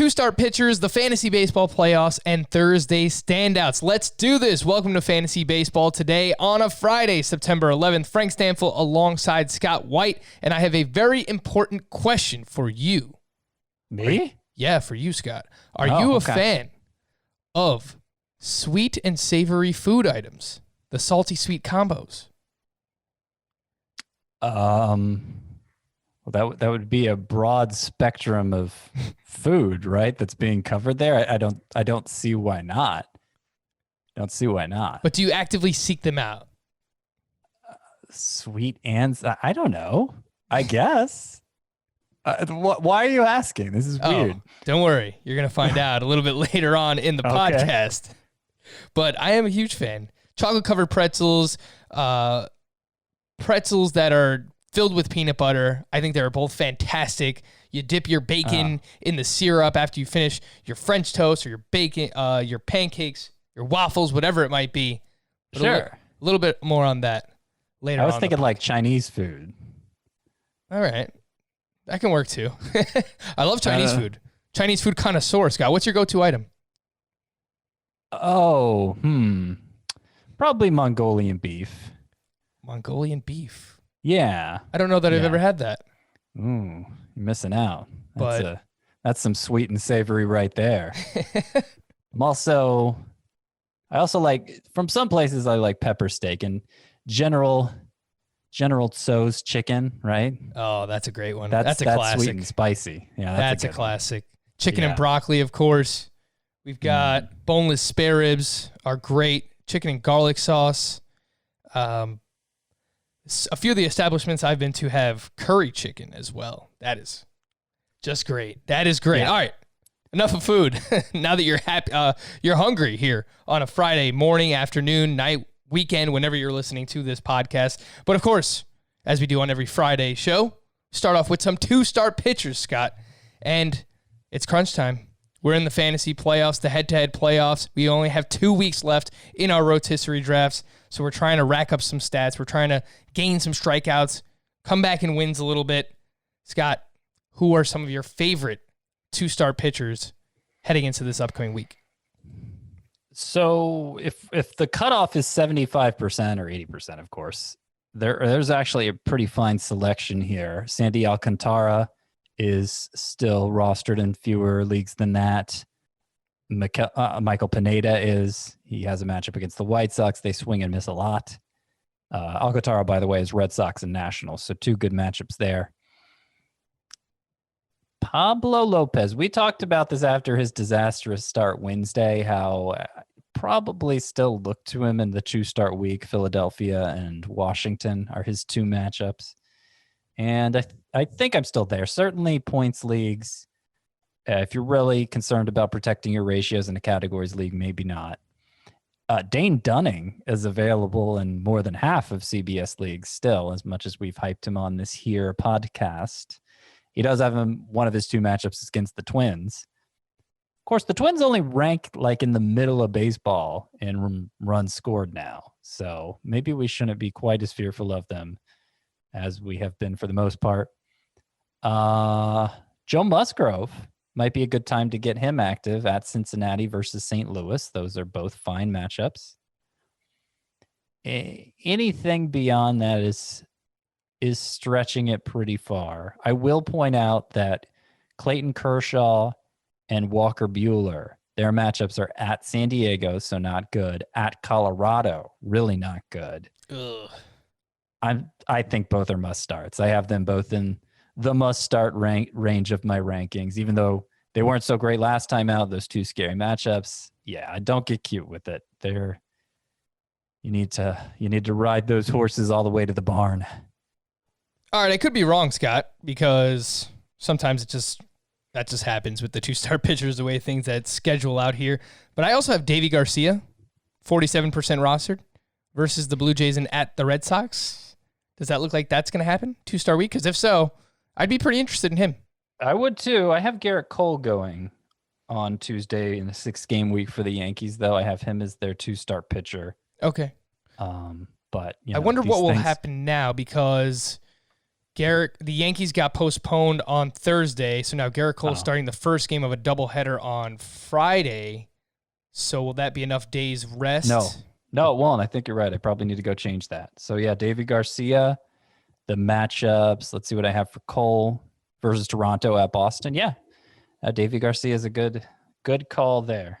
Two-start pitchers, the fantasy baseball playoffs, and Thursday standouts. Let's do this. Welcome to Fantasy Baseball today on a Friday, September 11th. Frank Stanfield alongside Scott White, and I have a very important question for you. Me? Yeah, for you, Scott. Are you a fan of sweet and savory food items, the salty sweet combos? Well, that would be a broad spectrum of food, right? That's being covered there. I don't see why not. But do you actively seek them out? Sweet and I don't know. I guess. Why are you asking? This is weird. Don't worry. You're going to find out a little bit later on in the podcast. But I am a huge fan. Chocolate-covered pretzels, pretzels that are filled with peanut butter. I think they're both fantastic. You dip your bacon in the syrup after you finish your French toast or your bacon, your pancakes, your waffles, whatever it might be. But sure. A little bit more on that later on. I was thinking like Chinese food. All right. That can work too. I love Chinese food. Chinese food connoisseur, Scott. What's your go-to item? Probably Mongolian beef. Mongolian beef. Yeah. I don't know that I've ever had that. Ooh, you're missing out. That's some sweet and savory right there. I also like, from some places I like pepper steak and General Tso's chicken, right? Oh, that's a great one. That's a classic. Sweet and spicy. Yeah, that's a classic. Chicken and broccoli, of course. We've got boneless spare ribs are great. Chicken and garlic sauce. A few of the establishments I've been to have curry chicken as well. That is just great. That is great. Yeah. All right. Enough of food. Now that you're happy, you're hungry here on a Friday morning, afternoon, night, weekend, whenever you're listening to this podcast. But of course, as we do on every Friday show, start off with some two-start pitchers, Scott. And it's crunch time. We're in the fantasy playoffs, the head-to-head playoffs. We only have 2 weeks left in our rotisserie drafts, so we're trying to rack up some stats. We're trying to gain some strikeouts, come back in wins a little bit. Scott, who are some of your favorite two-start pitchers heading into this upcoming week? So if the cutoff is 75% or 80%, of course, there's actually a pretty fine selection here. Sandy Alcantara is still rostered in fewer leagues than that. Michael Pineda he has a matchup against the White Sox. They swing and miss a lot. Alcantara, by the way, is Red Sox and Nationals, so two good matchups there. Pablo Lopez, we talked about this after his disastrous start Wednesday, how probably still look to him in the two-start week. Philadelphia and Washington are his two matchups. And I think I'm still there. Certainly points leagues. If you're really concerned about protecting your ratios in a categories league, maybe not. Dane Dunning is available in more than half of CBS leagues still, as much as we've hyped him on this here podcast. He does have one of his two matchups against the Twins. Of course, the Twins only rank like in the middle of baseball in runs scored now. So maybe we shouldn't be quite as fearful of them as we have been for the most part. Joe Musgrove might be a good time to get him active at Cincinnati versus St. Louis. Those are both fine matchups. Anything beyond that is stretching it pretty far. I will point out that Clayton Kershaw and Walker Bueller, their matchups are at San Diego, so not good. At Colorado, really not good. Ugh. I think both are must starts. I have them both in the must start range of my rankings, even though they weren't so great last time out. Those two scary matchups. Yeah, don't get cute with it. You need to ride those horses all the way to the barn. All right, I could be wrong, Scott, because sometimes that just happens with the two-star pitchers, the way things that schedule out here. But I also have Davey Garcia, 47% rostered, versus the Blue Jays and at the Red Sox. Does that look like that's going to happen? Two-star week? Because if so, I'd be pretty interested in him. I would too. I have Garrett Cole going on Tuesday in the 6-game week for the Yankees, though. I have him as their two-star pitcher. Okay. But I wonder what will happen now, because The Yankees got postponed on Thursday, so now Garrett Cole's starting the first game of a doubleheader on Friday. So will that be enough days rest? No, it won't. I think you're right. I probably need to go change that. So yeah, Davey Garcia, the matchups. Let's see what I have for Cole versus Toronto at Boston. Yeah, Davey Garcia is a good call there.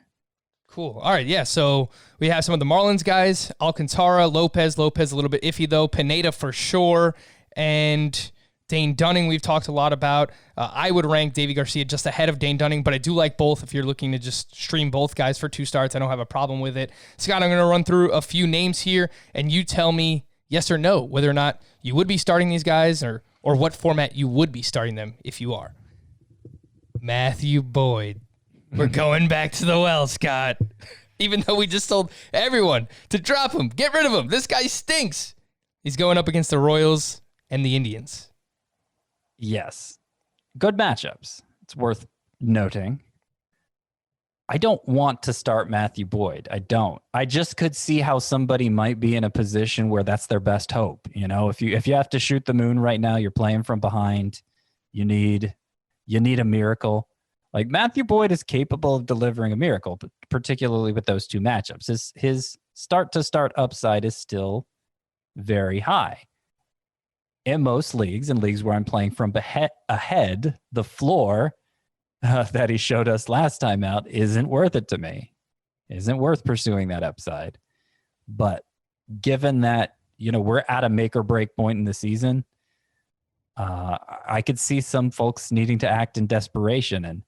Cool. All right, yeah. So we have some of the Marlins guys: Alcantara, Lopez a little bit iffy though. Pineda for sure, and Dane Dunning we've talked a lot about. I would rank Davey Garcia just ahead of Dane Dunning, but I do like both. If you're looking to just stream both guys for 2 starts, I don't have a problem with it. Scott, I'm going to run through a few names here, and you tell me yes or no whether or not you would be starting these guys or what format you would be starting them if you are. Matthew Boyd. We're going back to the well, Scott. Even though we just told everyone to drop him, get rid of him. This guy stinks. He's going up against the Royals and the Indians. Yes. Good matchups. It's worth noting. I don't want to start Matthew Boyd. I don't. I just could see how somebody might be in a position where that's their best hope. You know, if you have to shoot the moon right now, you're playing from behind. You need a miracle. Like Matthew Boyd is capable of delivering a miracle, but particularly with those 2 matchups. His start-to-start upside is still very high. In most leagues, in leagues where I'm playing from ahead, the floor that he showed us last time out isn't worth it to me. Isn't worth pursuing that upside. But given that, we're at a make or break point in the season, I could see some folks needing to act in desperation,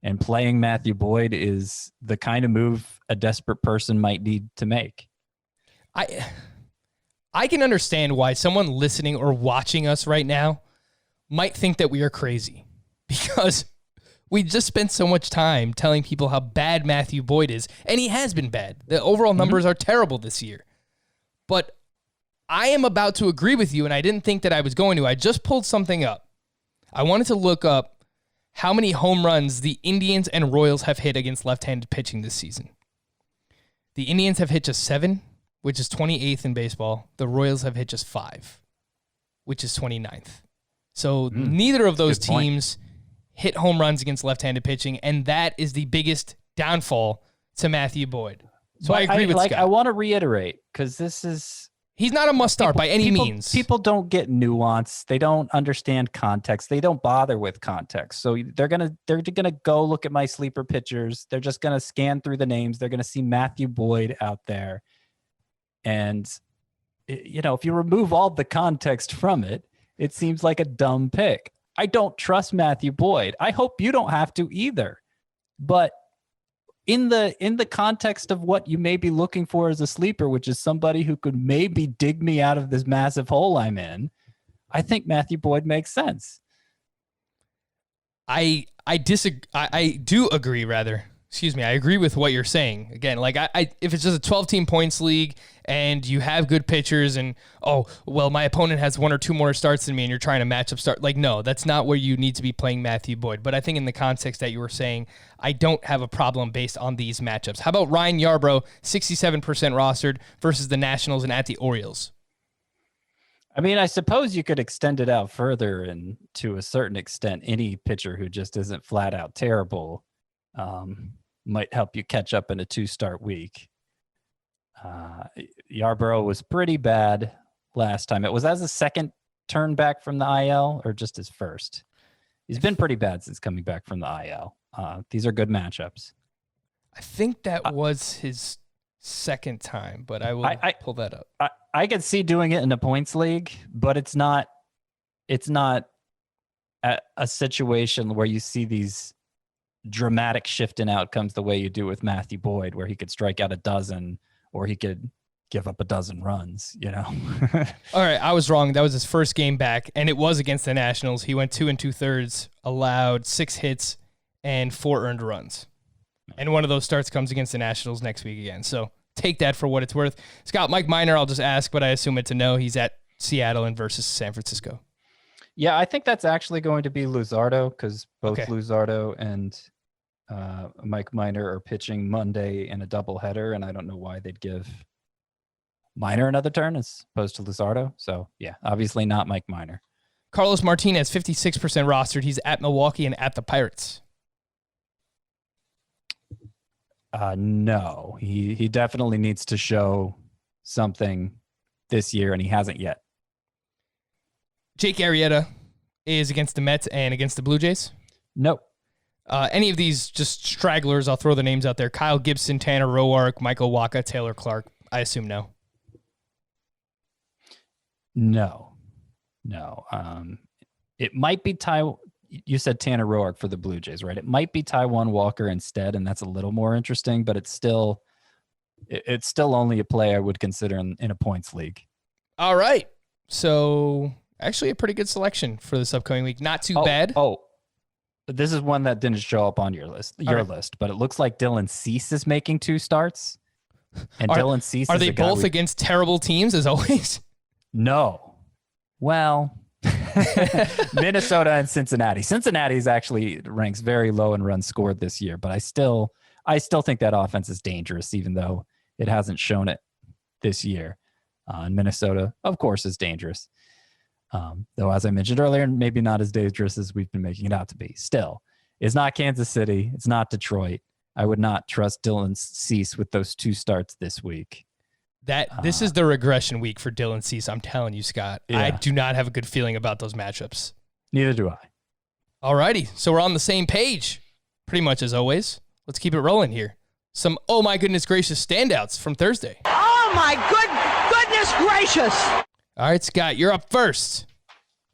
and playing Matthew Boyd is the kind of move a desperate person might need to make. I can understand why someone listening or watching us right now might think that we are crazy, because we just spent so much time telling people how bad Matthew Boyd is, and he has been bad. The overall numbers are terrible this year. But I am about to agree with you, and I didn't think that I was going to. I just pulled something up. I wanted to look up how many home runs the Indians and Royals have hit against left-handed pitching this season. The Indians have hit just 7, which is 28th in baseball. The Royals have hit just 5, which is 29th. So neither of those teams hit home runs against left-handed pitching, and that is the biggest downfall to Matthew Boyd. So I agree with Scott. I want to reiterate, because he's not a must-start by any means. People don't get nuance. They don't understand context. They don't bother with context. So they're gonna go look at my sleeper pitchers. They're just gonna scan through the names. They're gonna see Matthew Boyd out there. And, if you remove all the context from it, it seems like a dumb pick. I don't trust Matthew Boyd. I hope you don't have to either. But in the context of what you may be looking for as a sleeper, which is somebody who could maybe dig me out of this massive hole I'm in, I think Matthew Boyd makes sense. I disagree. I do agree, rather. Excuse me. I agree with what you're saying. Again, like if it's just a 12-team points league and you have good pitchers and, my opponent has 1 or 2 more starts than me and you're trying to match up start. Like, no, that's not where you need to be playing Matthew Boyd. But I think in the context that you were saying, I don't have a problem based on these matchups. How about Ryan Yarbrough, 67% rostered versus the Nationals and at the Orioles? I mean, I suppose you could extend it out further, and to a certain extent, any pitcher who just isn't flat out terrible might help you catch up in a 2-start week. Yarbrough was pretty bad last time. It was as a second turn back from the IL or just his first? He's been pretty bad since coming back from the IL. These are good matchups. I think that was his second time, but I will pull that up. I could see doing it in a points league, but it's not a situation where you see these dramatic shift in outcomes the way you do with Matthew Boyd, where he could strike out 12 or he could give up 12 runs, All right, I was wrong. That was his first game back, and it was against the Nationals. He went 2 2/3, allowed 6 hits and 4 earned runs. And one of those starts comes against the Nationals next week again. So take that for what it's worth. Scott, Mike Minor, I'll just ask, but I assume it's a no. He's at Seattle and versus San Francisco. Yeah, I think that's actually going to be Luzardo, because both Luzardo and Mike Minor are pitching Monday in a doubleheader, and I don't know why they'd give Minor another turn as opposed to Luzardo. So, yeah, obviously not Mike Minor. Carlos Martinez, 56% rostered. He's at Milwaukee and at the Pirates. No, he definitely needs to show something this year, and he hasn't yet. Jake Arrieta is against the Mets and against the Blue Jays. Nope. Any of these just stragglers, I'll throw the names out there. Kyle Gibson, Tanner Roark, Michael Wacha, Taylor Clark. I assume no. No. It might be you said Tanner Roark for the Blue Jays, right? It might be Taijuan Walker instead, and that's a little more interesting, but it's still only a play I would consider in a points league. All right. So actually a pretty good selection for this upcoming week. Not too bad. Oh, this is one that didn't show up on your list, but it looks like Dylan Cease is making 2 starts. And Dylan Cease are they both against terrible teams as always? No. Well, Minnesota and Cincinnati. Cincinnati's actually ranks very low in runs scored this year, but I still think that offense is dangerous, even though it hasn't shown it this year. And Minnesota, of course, is dangerous. Though, as I mentioned earlier, maybe not as dangerous as we've been making it out to be. Still, it's not Kansas City. It's not Detroit. I would not trust Dylan Cease with those 2 starts this week. This is the regression week for Dylan Cease. I'm telling you, Scott. Yeah. I do not have a good feeling about those matchups. Neither do I. All righty. So we're on the same page, pretty much as always. Let's keep it rolling here. Some, oh my goodness gracious, standouts from Thursday. Oh my goodness gracious. All right, Scott, you're up first.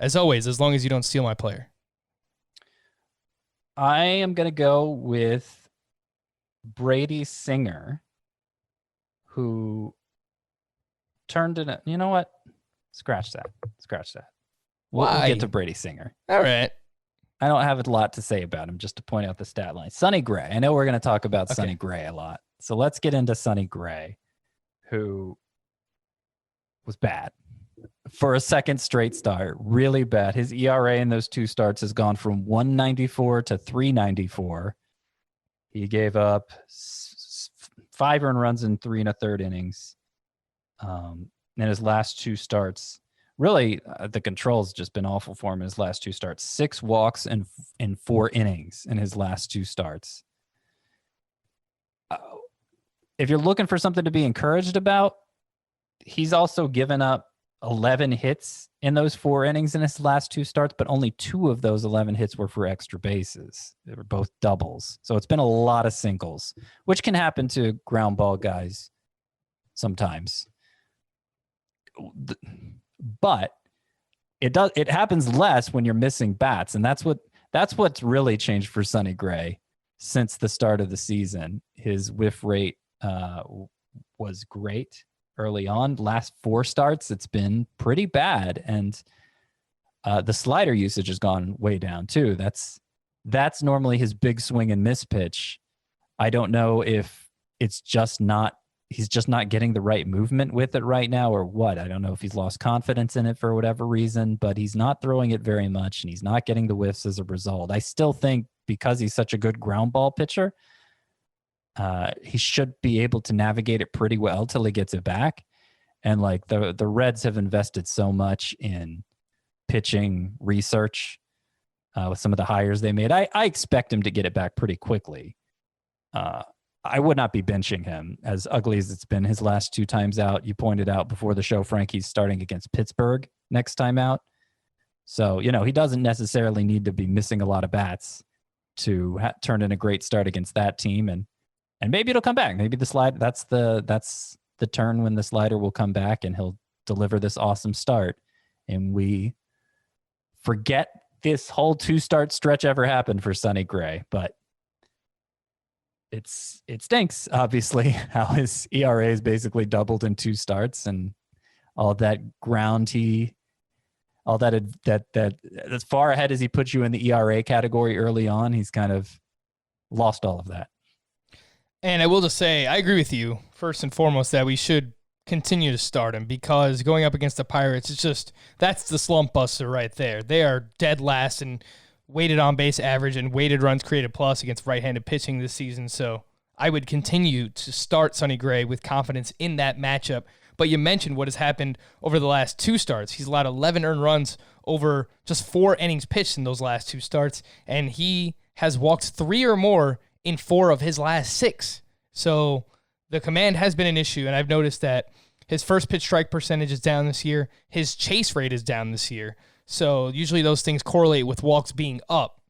As always, as long as you don't steal my player. I am going to go with Brady Singer, who turned in you know what? Scratch that. We'll get to Brady Singer. All right. I don't have a lot to say about him, just to point out the stat line. Sonny Gray. I know we're going to talk about Sonny Gray a lot. So let's get into Sonny Gray, who was bad. For a second straight start, really bad. His ERA in those 2 starts has gone from 1.94 to 3.94. He gave up 5 earned runs in 3 1/3 innings. In his last 2 starts, really, the control's just been awful for him in his last 2 starts. 6 walks in 4 innings in his last 2 starts. If you're looking for something to be encouraged about, he's also given up 11 hits in those 4 innings in his last 2 starts, but only 2 of those 11 hits were for extra bases. They were both doubles. So it's been a lot of singles, which can happen to ground ball guys sometimes. But it happens less when you're missing bats, and that's what's really changed for Sonny Gray since the start of the season. His whiff rate was great early on. Last 4 starts, it's been pretty bad, and the slider usage has gone way down too. That's normally his big swing and miss pitch. I don't know if he's just not getting the right movement with it right now or what. I don't know if he's lost confidence in it for whatever reason, but he's not throwing it very much and he's not getting the whiffs as a result. I still think because he's such a good ground ball pitcher, he should be able to navigate it pretty well till he gets it back. And like the Reds have invested so much in pitching research with some of the hires they made. I expect him to get it back pretty quickly. I would not be benching him, as ugly as it's been his last 2 times out. You pointed out before the show, Frank, he's starting against Pittsburgh next time out. So, he doesn't necessarily need to be missing a lot of bats to turn in a great start against that team. And maybe it'll come back. Maybe the slide, that's the turn when the slider will come back and he'll deliver this awesome start. And we forget this whole 2-start stretch ever happened for Sonny Gray, but it stinks, obviously, how his ERA is basically doubled in 2 starts, and all that ground that as far ahead as he put you in the ERA category early on, he's kind of lost all of that. And I will just say, I agree with you, first and foremost, that we should continue to start him, because going up against the Pirates, that's the slump buster right there. They are dead last and weighted on base average and weighted runs created plus against right-handed pitching this season. So I would continue to start Sonny Gray with confidence in that matchup. But you mentioned what has happened over the last 2 starts. He's allowed 11 earned runs over just 4 innings pitched in those last 2 starts, and he has walked 3 or more in 4 of his last 6. So the command has been an issue, and I've noticed that his first pitch strike percentage is down this year. His chase rate is down this year. So usually those things correlate with walks being up.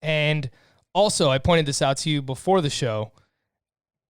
And also, I pointed this out to you before the show,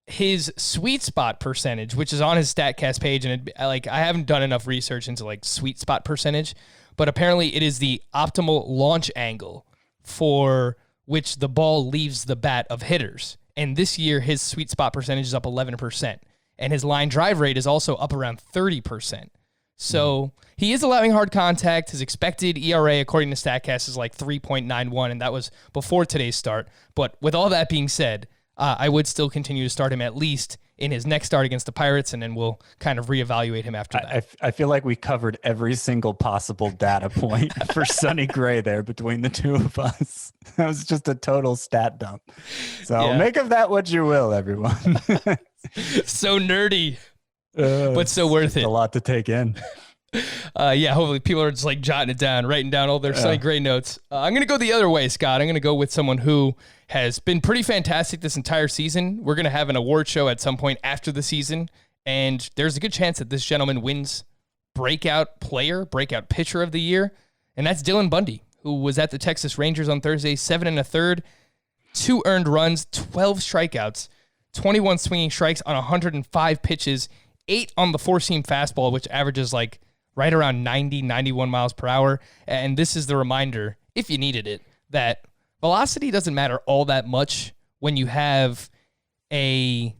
his sweet spot percentage, which is on his StatCast page, and I haven't done enough research into like sweet spot percentage, but apparently it is the optimal launch angle for which the ball leaves the bat of hitters. And this year, his sweet spot percentage is up 11%. And his line drive rate is also up around 30%. So he is allowing hard contact. His expected ERA, according to StatCast, is like 3.91, and that was before today's start. But with all that being said, I would still continue to start him at least in his next start against the Pirates, and then we'll kind of reevaluate him after that. I feel like we covered every single possible data point for Sonny Gray there between the two of us. That was just a total stat dump. So make of that what you will, everyone. So nerdy, but so worth it. A lot to take in. Hopefully people are just like jotting it down, writing down all their Sonny Gray notes. I'm going to go the other way, Scott. I'm going to go with someone who has been pretty fantastic this entire season. We're going to have an award show at some point after the season, and there's a good chance that this gentleman wins breakout player, breakout pitcher of the year, and that's Dylan Bundy, who was at the Texas Rangers on Thursday, 7 1/3, 2 earned runs, 12 strikeouts, 21 swinging strikes on 105 pitches, 8 on the 4-seam fastball, which averages like right around 90, 91 miles per hour. And this is the reminder, if you needed it, that velocity doesn't matter all that much when you have a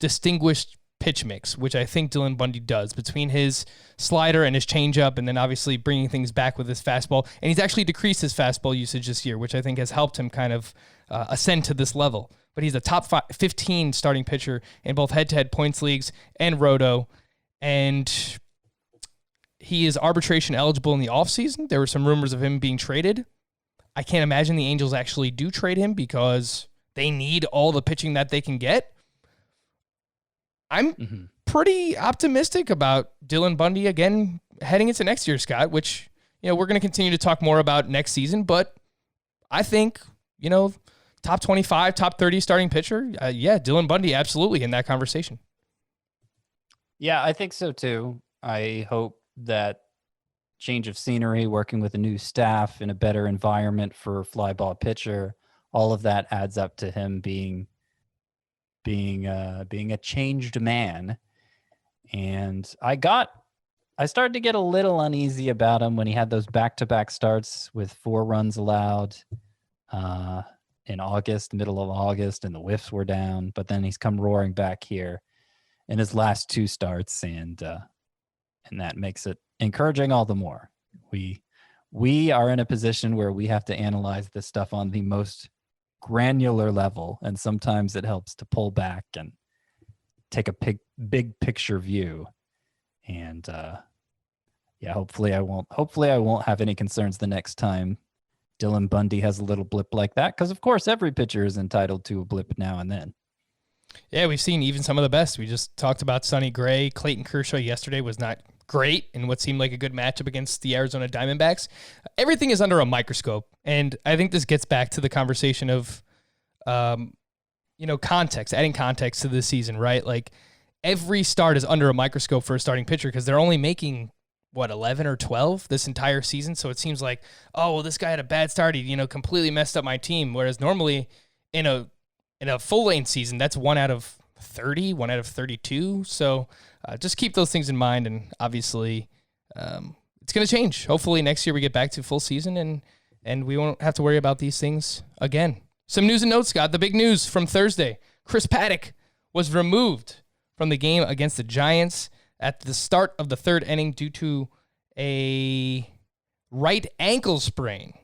distinguished pitch mix, which I think Dylan Bundy does, between his slider and his changeup, and then obviously bringing things back with his fastball. And he's actually decreased his fastball usage this year, which I think has helped him kind of ascend to this level. But he's a top 15 starting pitcher in both head-to-head points leagues and roto, and he is arbitration eligible in the offseason. There were some rumors of him being traded. I can't imagine the Angels actually do trade him because they need all the pitching that they can get. I'm pretty optimistic about Dylan Bundy again heading into next year, Scott, which, we're going to continue to talk more about next season, but I think, top 25, top 30 starting pitcher. Dylan Bundy absolutely in that conversation. Yeah, I think so too. I hope that change of scenery, working with a new staff in a better environment for a fly ball pitcher, all of that adds up to him being a changed man. And I started to get a little uneasy about him when he had those back-to-back starts with 4 runs allowed in August, middle of August, and the whiffs were down. But then he's come roaring back here in his last 2 starts, and that makes it encouraging all the more. We are in a position where we have to analyze this stuff on the most granular level, and sometimes it helps to pull back and take a big picture view. And hopefully I won't have any concerns the next time Dylan Bundy has a little blip like that, because of course every pitcher is entitled to a blip now and then. Yeah, we've seen even some of the best. We just talked about Sonny Gray. Clayton Kershaw yesterday was not great in what seemed like a good matchup against the Arizona Diamondbacks. Everything is under a microscope, and I think this gets back to the conversation of, context, adding context to this season, right? Like, every start is under a microscope for a starting pitcher because they're only making, 11 or 12 this entire season. So it seems like, this guy had a bad start. He, completely messed up my team. Whereas normally in a full lane season, that's 1 out of 30, 1 out of 32. So just keep those things in mind. And obviously it's going to change. Hopefully next year we get back to full season and we won't have to worry about these things again. Some news and notes, Scott. The big news from Thursday: Chris Paddock was removed from the game against the Giants at the start of the 3rd inning due to a right ankle sprain.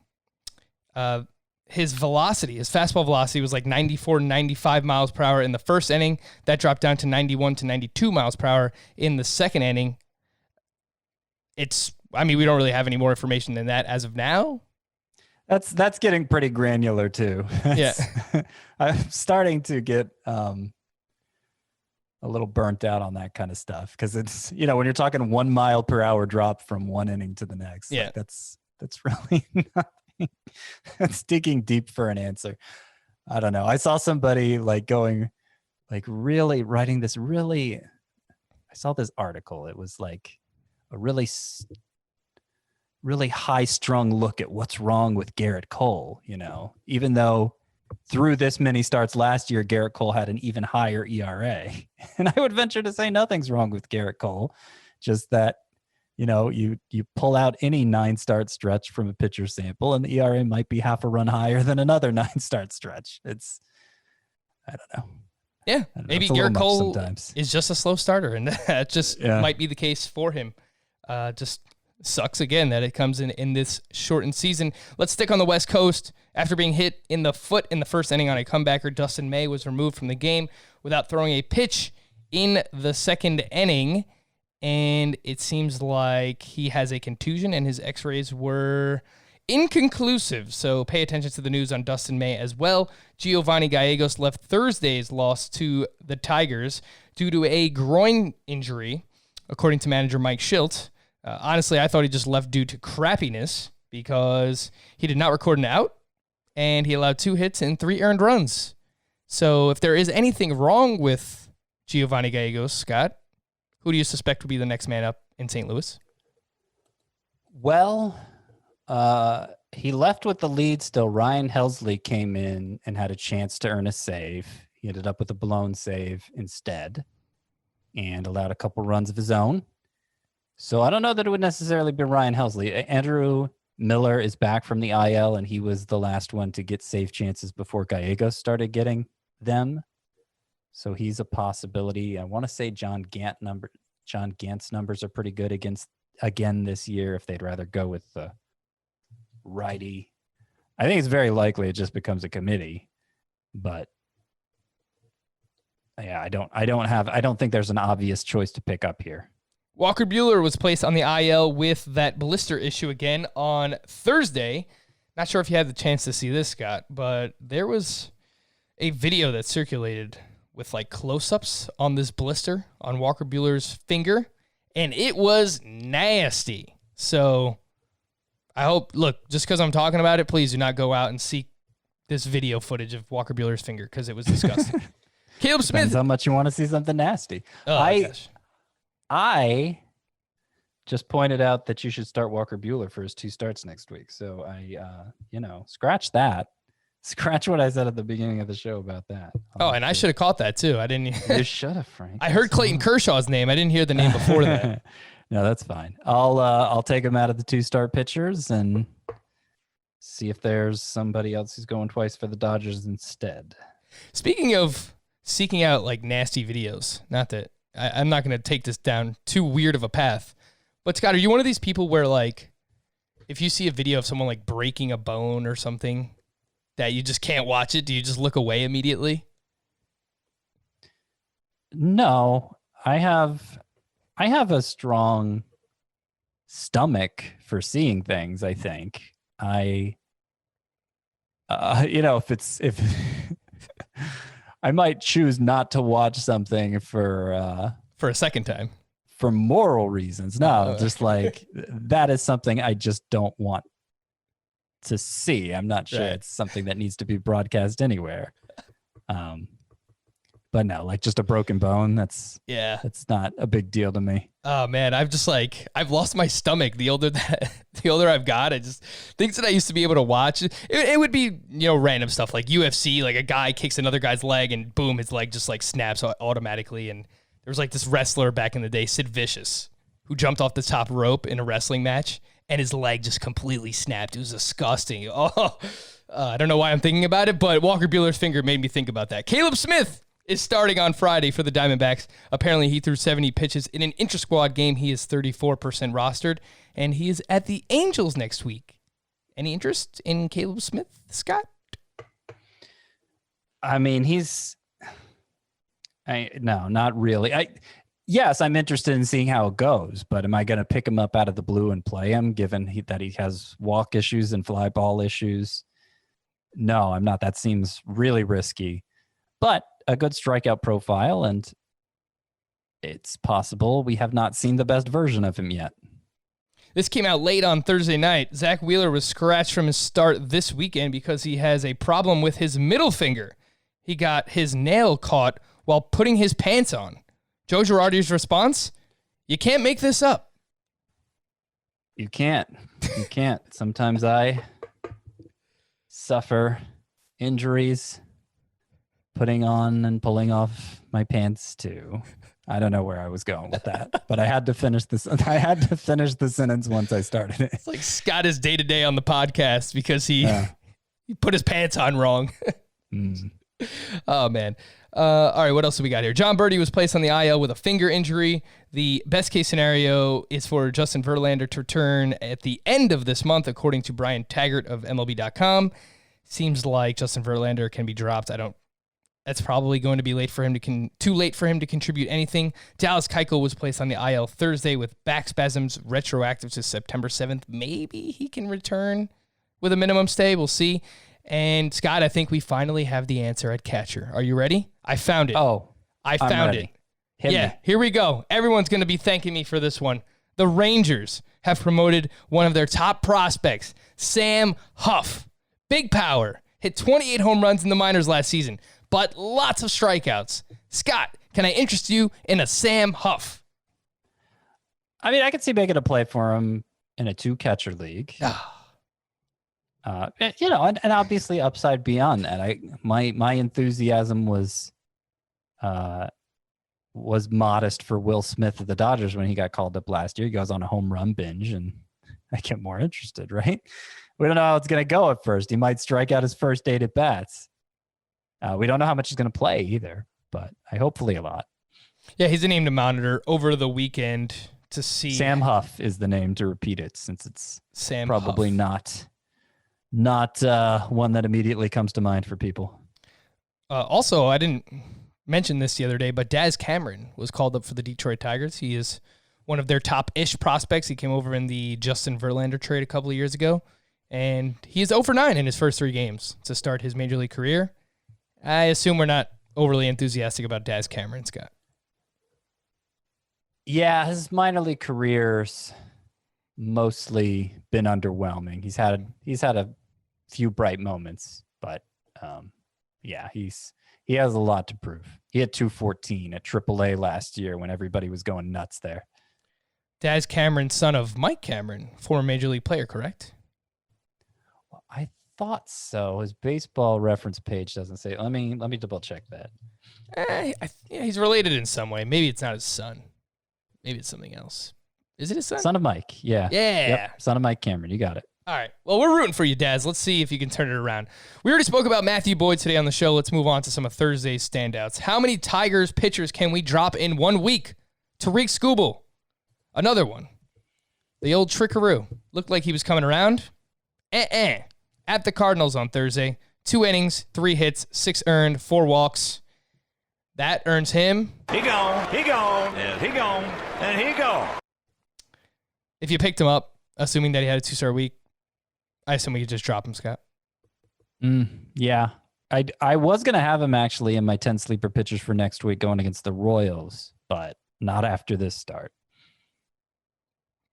His fastball velocity was like 94, 95 miles per hour in the 1st inning. That dropped down to 91 to 92 miles per hour in the 2nd inning. We don't really have any more information than that as of now. That's getting pretty granular too. Yeah. I'm starting to get a little burnt out on that kind of stuff because it's, when you're talking 1 mile per hour drop from one inning to the next, yeah, like that's really nothing. That's digging deep for an answer. I don't know. I saw somebody really writing this really. I saw this article. It was like a really high strung look at what's wrong with Garrett Cole. Even though through this many starts last year, Garrett Cole had an even higher ERA. And I would venture to say nothing's wrong with Garrett Cole. Just that, you pull out any 9-start stretch from a pitcher sample and the ERA might be half a run higher than another 9-start stretch. I don't know. Yeah, maybe Garrett Cole is just a slow starter, and that just might be the case for him. Just sucks again that it comes in this shortened season. Let's stick on the West Coast. After being hit in the foot in the first inning on a comebacker, Dustin May was removed from the game without throwing a pitch in the second inning, and it seems like he has a contusion, and his x-rays were inconclusive, so pay attention to the news on Dustin May as well. Giovanni Gallegos left Thursday's loss to the Tigers due to a groin injury, according to manager Mike Schilt. Honestly, I thought he just left due to crappiness because he did not record an out, and he allowed 2 hits and 3 earned runs. So if there is anything wrong with Giovanni Gallegos, Scott, who do you suspect would be the next man up in St. Louis? Well, he left with the lead still. Ryan Helsley came in and had a chance to earn a save. He ended up with a blown save instead and allowed a couple runs of his own. So I don't know that it would necessarily be Ryan Helsley. Andrew Miller is back from the IL, and he was the last one to get save chances before Gallegos started getting them. So he's a possibility. I want to say John Gant's numbers are pretty good again this year if they'd rather go with the righty. I think it's very likely it just becomes a committee, but yeah, I don't think there's an obvious choice to pick up here. Walker Bueller was placed on the IL with that blister issue again on Thursday. Not sure if you had the chance to see this, Scott, but there was a video that circulated with like close-ups on this blister on Walker Bueller's finger, and it was nasty. So I hope, look, just because I'm talking about it, please do not go out and seek this video footage of Walker Bueller's finger because it was disgusting. Caleb Smith. Depends how much you want to see something nasty. Oh, gosh. I just pointed out that you should start Walker Bueller for his 2 starts next week. So I, scratch that. Scratch what I said at the beginning of the show about that. And I should have caught that too. I didn't. You should have, Frank. I heard Clayton Kershaw's name. I didn't hear the name before that. No, that's fine. I'll take him out of the 2-start pitchers and see if there's somebody else who's going twice for the Dodgers instead. Speaking of seeking out like nasty videos, not that I'm not going to take this down too weird of a path, but Scott, are you one of these people where like if you see a video of someone like breaking a bone or something that you just can't watch it, do you just look away immediately? No, I have a strong stomach for seeing things. I think if I might choose not to watch something for a second time for moral reasons. No, just like that is something I just don't want to see. I'm not sure it's something that needs to be broadcast anywhere. But no, like just a broken bone, that's not a big deal to me. Oh man, I've lost my stomach the older I've got. I just things that I used to be able to watch. It would be, random stuff like UFC, like a guy kicks another guy's leg and boom, his leg just like snaps automatically. And there was like this wrestler back in the day, Sid Vicious, who jumped off the top rope in a wrestling match and his leg just completely snapped. It was disgusting. I don't know why I'm thinking about it, but Walker Bueller's finger made me think about that. Caleb Smith is starting on Friday for the Diamondbacks. Apparently, he threw 70 pitches in an intra-squad game. He is 34% rostered, and he is at the Angels next week. Any interest in Caleb Smith, Scott? I mean, no, not really. Yes, I'm interested in seeing how it goes, but am I going to pick him up out of the blue and play him, given that he has walk issues and fly ball issues? No, I'm not. That seems really risky. But a good strikeout profile, and it's possible we have not seen the best version of him yet. This came out late on Thursday night. Zach Wheeler was scratched from his start this weekend because he has a problem with his middle finger. He got his nail caught while putting his pants on. Joe Girardi's response? You can't make this up. You can't. You can't. Sometimes I suffer injuries putting on and pulling off my pants too. I don't know where I was going with that, but I had to finish this. I had to finish the sentence once I started it. It's like Scott is day-to-day on the podcast because he put his pants on wrong. Oh, man. All right, what else do we got here? John Birdie was placed on the IL with a finger injury. The best case scenario is for Justin Verlander to return at the end of this month, according to Brian Taggart of MLB.com. Seems like Justin Verlander can be dropped. That's probably going to be too late for him to contribute anything. Dallas Keuchel was placed on the IL Thursday with back spasms retroactive to September 7th. Maybe he can return with a minimum stay. We'll see. And Scott, I think we finally have the answer at catcher. Are you ready? I found it. I found it. Hit me. Here we go. Everyone's going to be thanking me for this one. The Rangers have promoted one of their top prospects, Sam Huff. Big power. Hit 28 home runs in the minors last season, but lots of strikeouts. Scott, can I interest you in a Sam Huff? I mean, I could see making a play for him in a 2-catcher league. And obviously upside beyond that. My enthusiasm was modest for Will Smith of the Dodgers when he got called up last year. He goes on a home run binge, and I get more interested, right? We don't know how it's going to go at first. He might strike out his first 8 at bats. We don't know how much he's going to play either, but hopefully a lot. Yeah, he's a name to monitor over the weekend to see. Sam Huff is the name to repeat it, since it's Sam probably Huff. not one that immediately comes to mind for people. Also, I didn't mention this the other day, but Daz Cameron was called up for the Detroit Tigers. He is one of their top-ish prospects. He came over in the Justin Verlander trade a couple of years ago, and he is 0 for 9 in his first 3 games to start his major league career. I assume we're not overly enthusiastic about Daz Cameron, Scott. Yeah, his minor league career's mostly been underwhelming. He's had a few bright moments, but he has a lot to prove. He had 214 at AAA last year when everybody was going nuts there. Daz Cameron, son of Mike Cameron, former major league player, correct? Well, I thought so. His baseball reference page doesn't say. Let me double check that. He's related in some way. Maybe it's not his son. Maybe it's something else. Is it his son? Son of Mike. Yeah. Yep. Son of Mike Cameron. You got it. All right. Well, we're rooting for you, Daz. Let's see if you can turn it around. We already spoke about Matthew Boyd today on the show. Let's move on to some of Thursday's standouts. How many Tigers pitchers can we drop in 1 week? Tariq Skubal. Another one. The old trickaroo. Looked like he was coming around. At the Cardinals on Thursday. 2 innings, 3 hits, 6 earned, 4 walks. That earns him. He gone, and he gone, and he gone. If you picked him up, assuming that he had a 2-star week, I assume we could just drop him, Scott. Yeah. I was going to have him actually in my 10 sleeper pitchers for next week going against the Royals, but not after this start.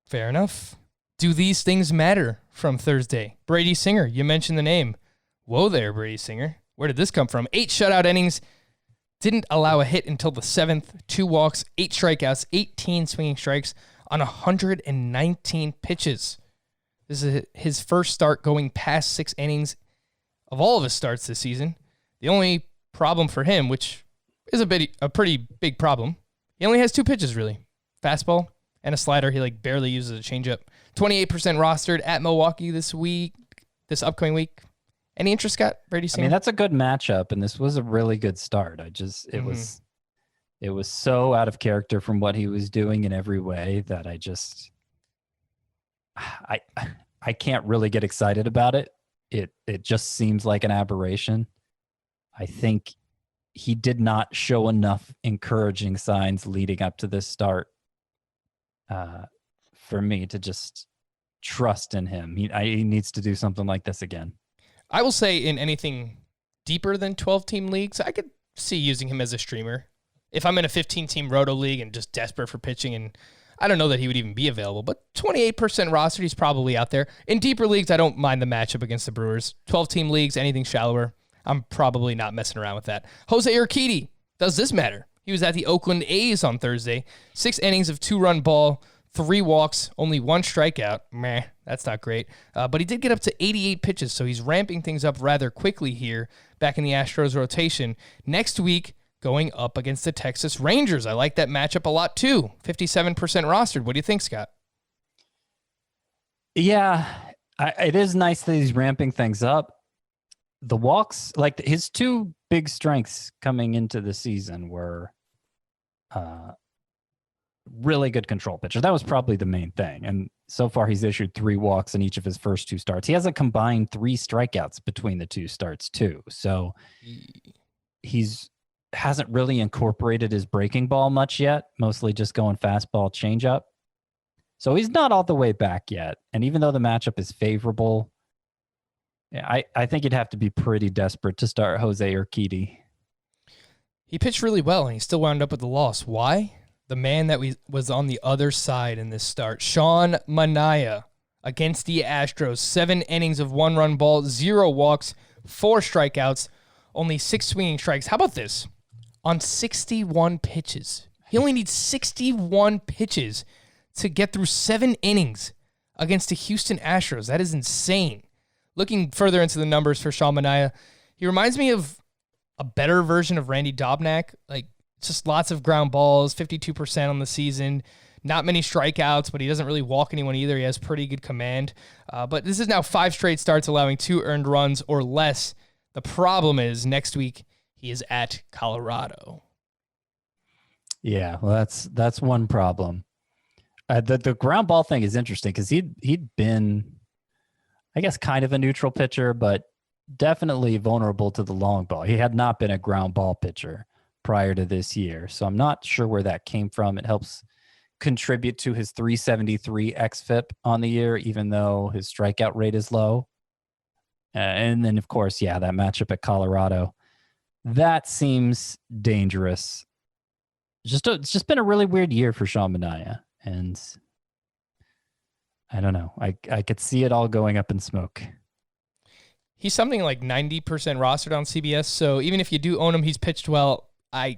Fair enough. Do these things matter from Thursday? Brady Singer, you mentioned the name. Whoa there, Brady Singer. Where did this come from? 8 shutout innings. Didn't allow a hit until the 7th. 2 walks, 8 strikeouts, 18 swinging strikes on 119 pitches. This is his first start going past 6 innings of all of his starts this season. The only problem for him, which is a pretty big problem, he only has 2 pitches, really. Fastball and a slider. He barely uses a changeup. 28% rostered at Milwaukee this upcoming week. Any interest, Scott? Brady Singer? I mean, that's a good matchup, and this was a really good start. It was so out of character from what he was doing in every way that I can't really get excited about it. It just seems like an aberration. I think he did not show enough encouraging signs leading up to this start for me to just trust in him. He needs to do something like this again. I will say in anything deeper than 12-team leagues, I could see using him as a streamer. If I'm in a 15-team roto league and just desperate for pitching, and I don't know that he would even be available, but 28% roster, he's probably out there. In deeper leagues, I don't mind the matchup against the Brewers. 12-team leagues, anything shallower, I'm probably not messing around with that. Jose Urquidy, does this matter? He was at the Oakland A's on Thursday. 6 innings of 2-run ball, 3 walks, only 1 strikeout. Meh, that's not great. But he did get up to 88 pitches, so he's ramping things up rather quickly here back in the Astros rotation. Next week, going up against the Texas Rangers. I like that matchup a lot too. 57% rostered. What do you think, Scott? Yeah, it is nice that he's ramping things up. The walks, like his 2 big strengths coming into the season were really good control pitcher. That was probably the main thing. And so far he's issued 3 walks in each of his first 2 starts. He has a combined 3 strikeouts between the 2 starts too. So he's hasn't really incorporated his breaking ball much yet, mostly just going fastball changeup. So he's not all the way back yet. And even though the matchup is favorable, I think you'd have to be pretty desperate to start Jose Urquidy. He pitched really well, and he still wound up with the loss. Why? The man that was on the other side in this start, Shaun Manaya, against the Astros. 7 innings of 1-run ball, 0 walks, 4 strikeouts, only 6 swinging strikes. How about this? On 61 pitches. He only needs 61 pitches to get through 7 innings against the Houston Astros. That is insane. Looking further into the numbers for Shaun Manaya, he reminds me of a better version of Randy Dobnak. Like, just lots of ground balls, 52% on the season. Not many strikeouts, but he doesn't really walk anyone either. He has pretty good command. But this is now 5 straight starts allowing 2 earned runs or less. The problem is next week he is at Colorado. Yeah, well, that's one problem. The ground ball thing is interesting because he'd been, I guess, kind of a neutral pitcher, but definitely vulnerable to the long ball. He had not been a ground ball pitcher prior to this year, so I'm not sure where that came from. It helps contribute to his 373 xFIP on the year, even though his strikeout rate is low. And then, of course, yeah, that matchup at Colorado, that seems dangerous. It's just been a really weird year for Shaun Manaya, and I don't know. I could see it all going up in smoke. He's something like 90% rostered on CBS, so even if you do own him, he's pitched well. I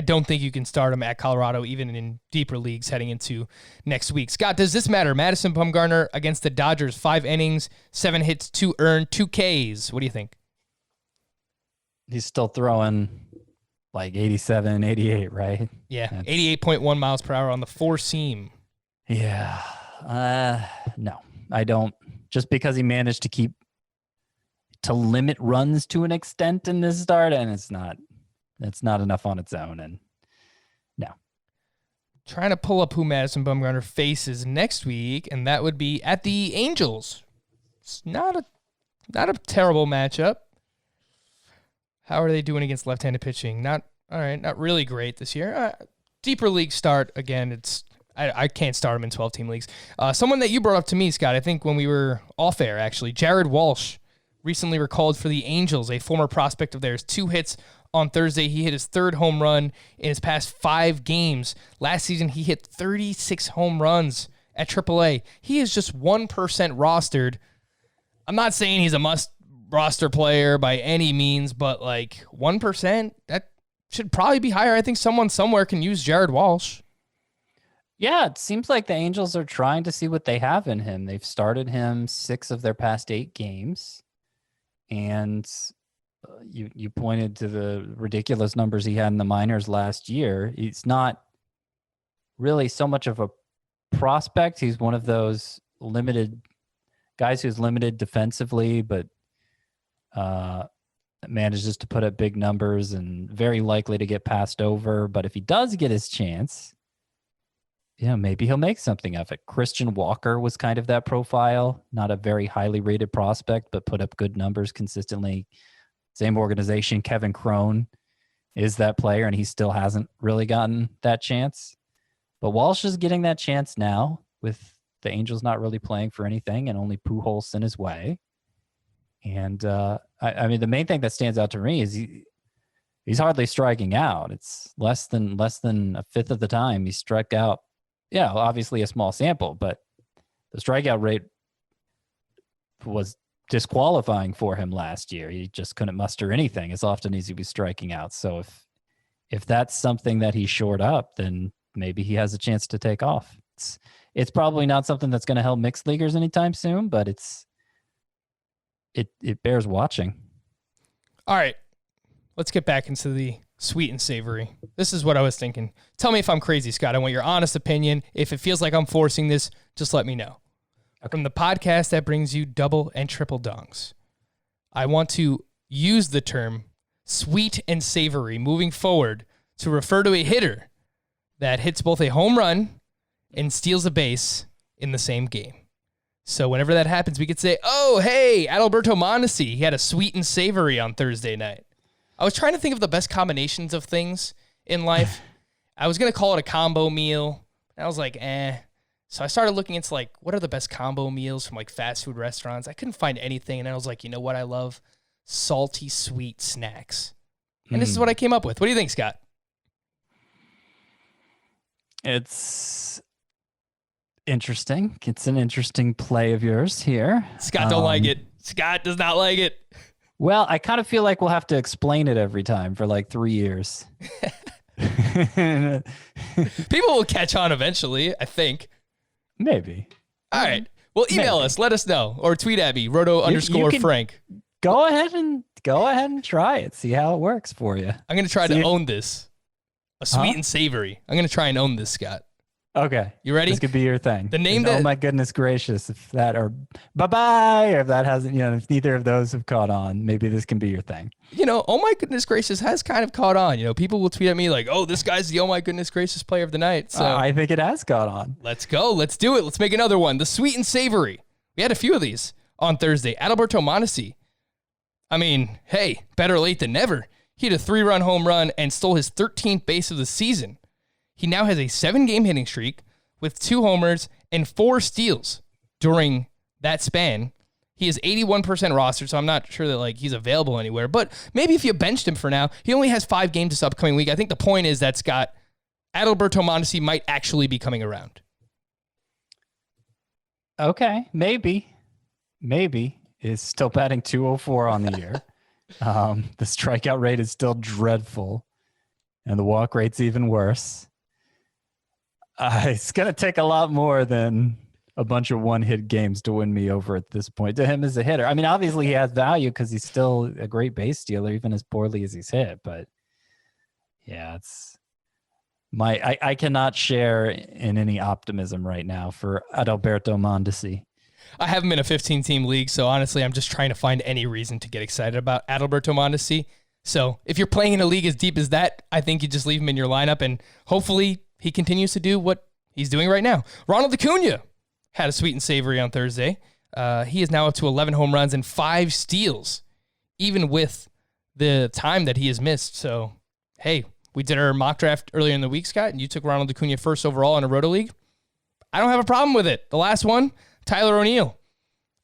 don't think you can start him at Colorado, even in deeper leagues heading into next week. Scott, does this matter? Madison Bumgarner against the Dodgers, 5 innings, 7 hits, 2 earned, 2 Ks. What do you think? He's still throwing like 87, 88, right? Yeah, 88.1 miles per hour on the 4-seam. Yeah. No, I don't. Just because he managed to limit runs to an extent in this start, and it's not enough on its own. And no. Trying to pull up who Madison Bumgarner faces next week, and that would be at the Angels. It's not a terrible matchup. How are they doing against left-handed pitching? Not really great this year. Deeper league start, again, I can't start him in 12-team leagues. Someone that you brought up to me, Scott, I think when we were off air, actually, Jared Walsh, recently recalled for the Angels, a former prospect of theirs. 2 hits on Thursday. He hit his 3rd home run in his past 5 games. Last season, he hit 36 home runs at AAA. He is just 1% rostered. I'm not saying he's a must-roster player by any means, but like 1%, that should probably be higher. I think someone somewhere can use Jared Walsh. Yeah, it seems like the Angels are trying to see what they have in him. They've started him 6 of their past 8 games. And you pointed to the ridiculous numbers he had in the minors last year. He's not really so much of a prospect. He's one of those limited guys who's limited defensively, but manages to put up big numbers and very likely to get passed over. But if he does get his chance, maybe he'll make something of it. Christian Walker was kind of that profile, not a very highly rated prospect, but put up good numbers consistently. Same organization, Kevin Crone is that player, and he still hasn't really gotten that chance. But Walsh is getting that chance now with the Angels not really playing for anything and only Pujols in his way. And I mean, the main thing that stands out to me is he's hardly striking out. It's less than a fifth of the time he struck out. Yeah, obviously a small sample, but the strikeout rate was disqualifying for him last year. He just couldn't muster anything as often as he was striking out. So if that's something that he shored up, then maybe he has a chance to take off. It's probably not something that's going to help mixed leaguers anytime soon, but it bears watching. All right, let's get back into the sweet and savory. This is what I was thinking. Tell me if I'm crazy, Scott. I want your honest opinion. If it feels like I'm forcing this, just let me know. Okay. From the podcast that brings you double and triple dongs, I want to use the term sweet and savory moving forward to refer to a hitter that hits both a home run and steals a base in the same game. So whenever that happens, we could say, oh, hey, Alberto Mondeci, he had a sweet and savory on Thursday night. I was trying to think of the best combinations of things in life. I was going to call it a combo meal. And I was like, So I started looking into, like, what are the best combo meals from, like, fast food restaurants? I couldn't find anything. And then I was like, you know what I love? Salty, sweet snacks. And this is what I came up with. What do you think, Scott? It's interesting. It's an interesting play of yours here. Scott don't like it. Scott does not like it. Well, I kind of feel like we'll have to explain it every time for like 3 years. People will catch on eventually, I think. Maybe. All right. Well, email us. Let us know. Or tweet at me, roto_Frank. Go ahead and try it. See how it works for you. I'm going to try to own this. A sweet and savory. I'm going to try and own this, Scott. Okay. You ready? This could be your thing. The name that... Oh my goodness gracious. If that or bye-bye, or if that hasn't, if neither of those have caught on, maybe this can be your thing. Oh my goodness gracious has kind of caught on. People will tweet at me like, oh, this guy's the oh my goodness gracious player of the night. So I think it has caught on. Let's go. Let's do it. Let's make another one. The sweet and savory. We had a few of these on Thursday. Alberto Mondeci. I mean, hey, better late than never. He had a 3-run home run and stole his 13th base of the season. He now has a 7-game hitting streak with 2 homers and 4 steals during that span. He is 81% rostered, so I'm not sure that he's available anywhere. But maybe if you benched him for now, he only has 5 games this upcoming week. I think the point is that Scott, Alberto Mondeci might actually be coming around. Okay, maybe. Is still batting .204 on the year. The strikeout rate is still dreadful, and the walk rate's even worse. It's going to take a lot more than a bunch of one-hit games to win me over at this point. To him as a hitter, I mean, obviously he has value because he's still a great base stealer, even as poorly as he's hit. But yeah, I cannot share in any optimism right now for Alberto Mondeci. I have him in a 15-team league, so honestly, I'm just trying to find any reason to get excited about Alberto Mondeci. So if you're playing in a league as deep as that, I think you just leave him in your lineup, and hopefully he continues to do what he's doing right now. Ronald De Cunha had a sweet and savory on Thursday. He is now up to 11 home runs and 5 steals, even with the time that he has missed. So, hey, we did our mock draft earlier in the week, Scott, and you took Ronald De Cunha first overall in a Roto League. I don't have a problem with it. The last one, Tyler O'Neill.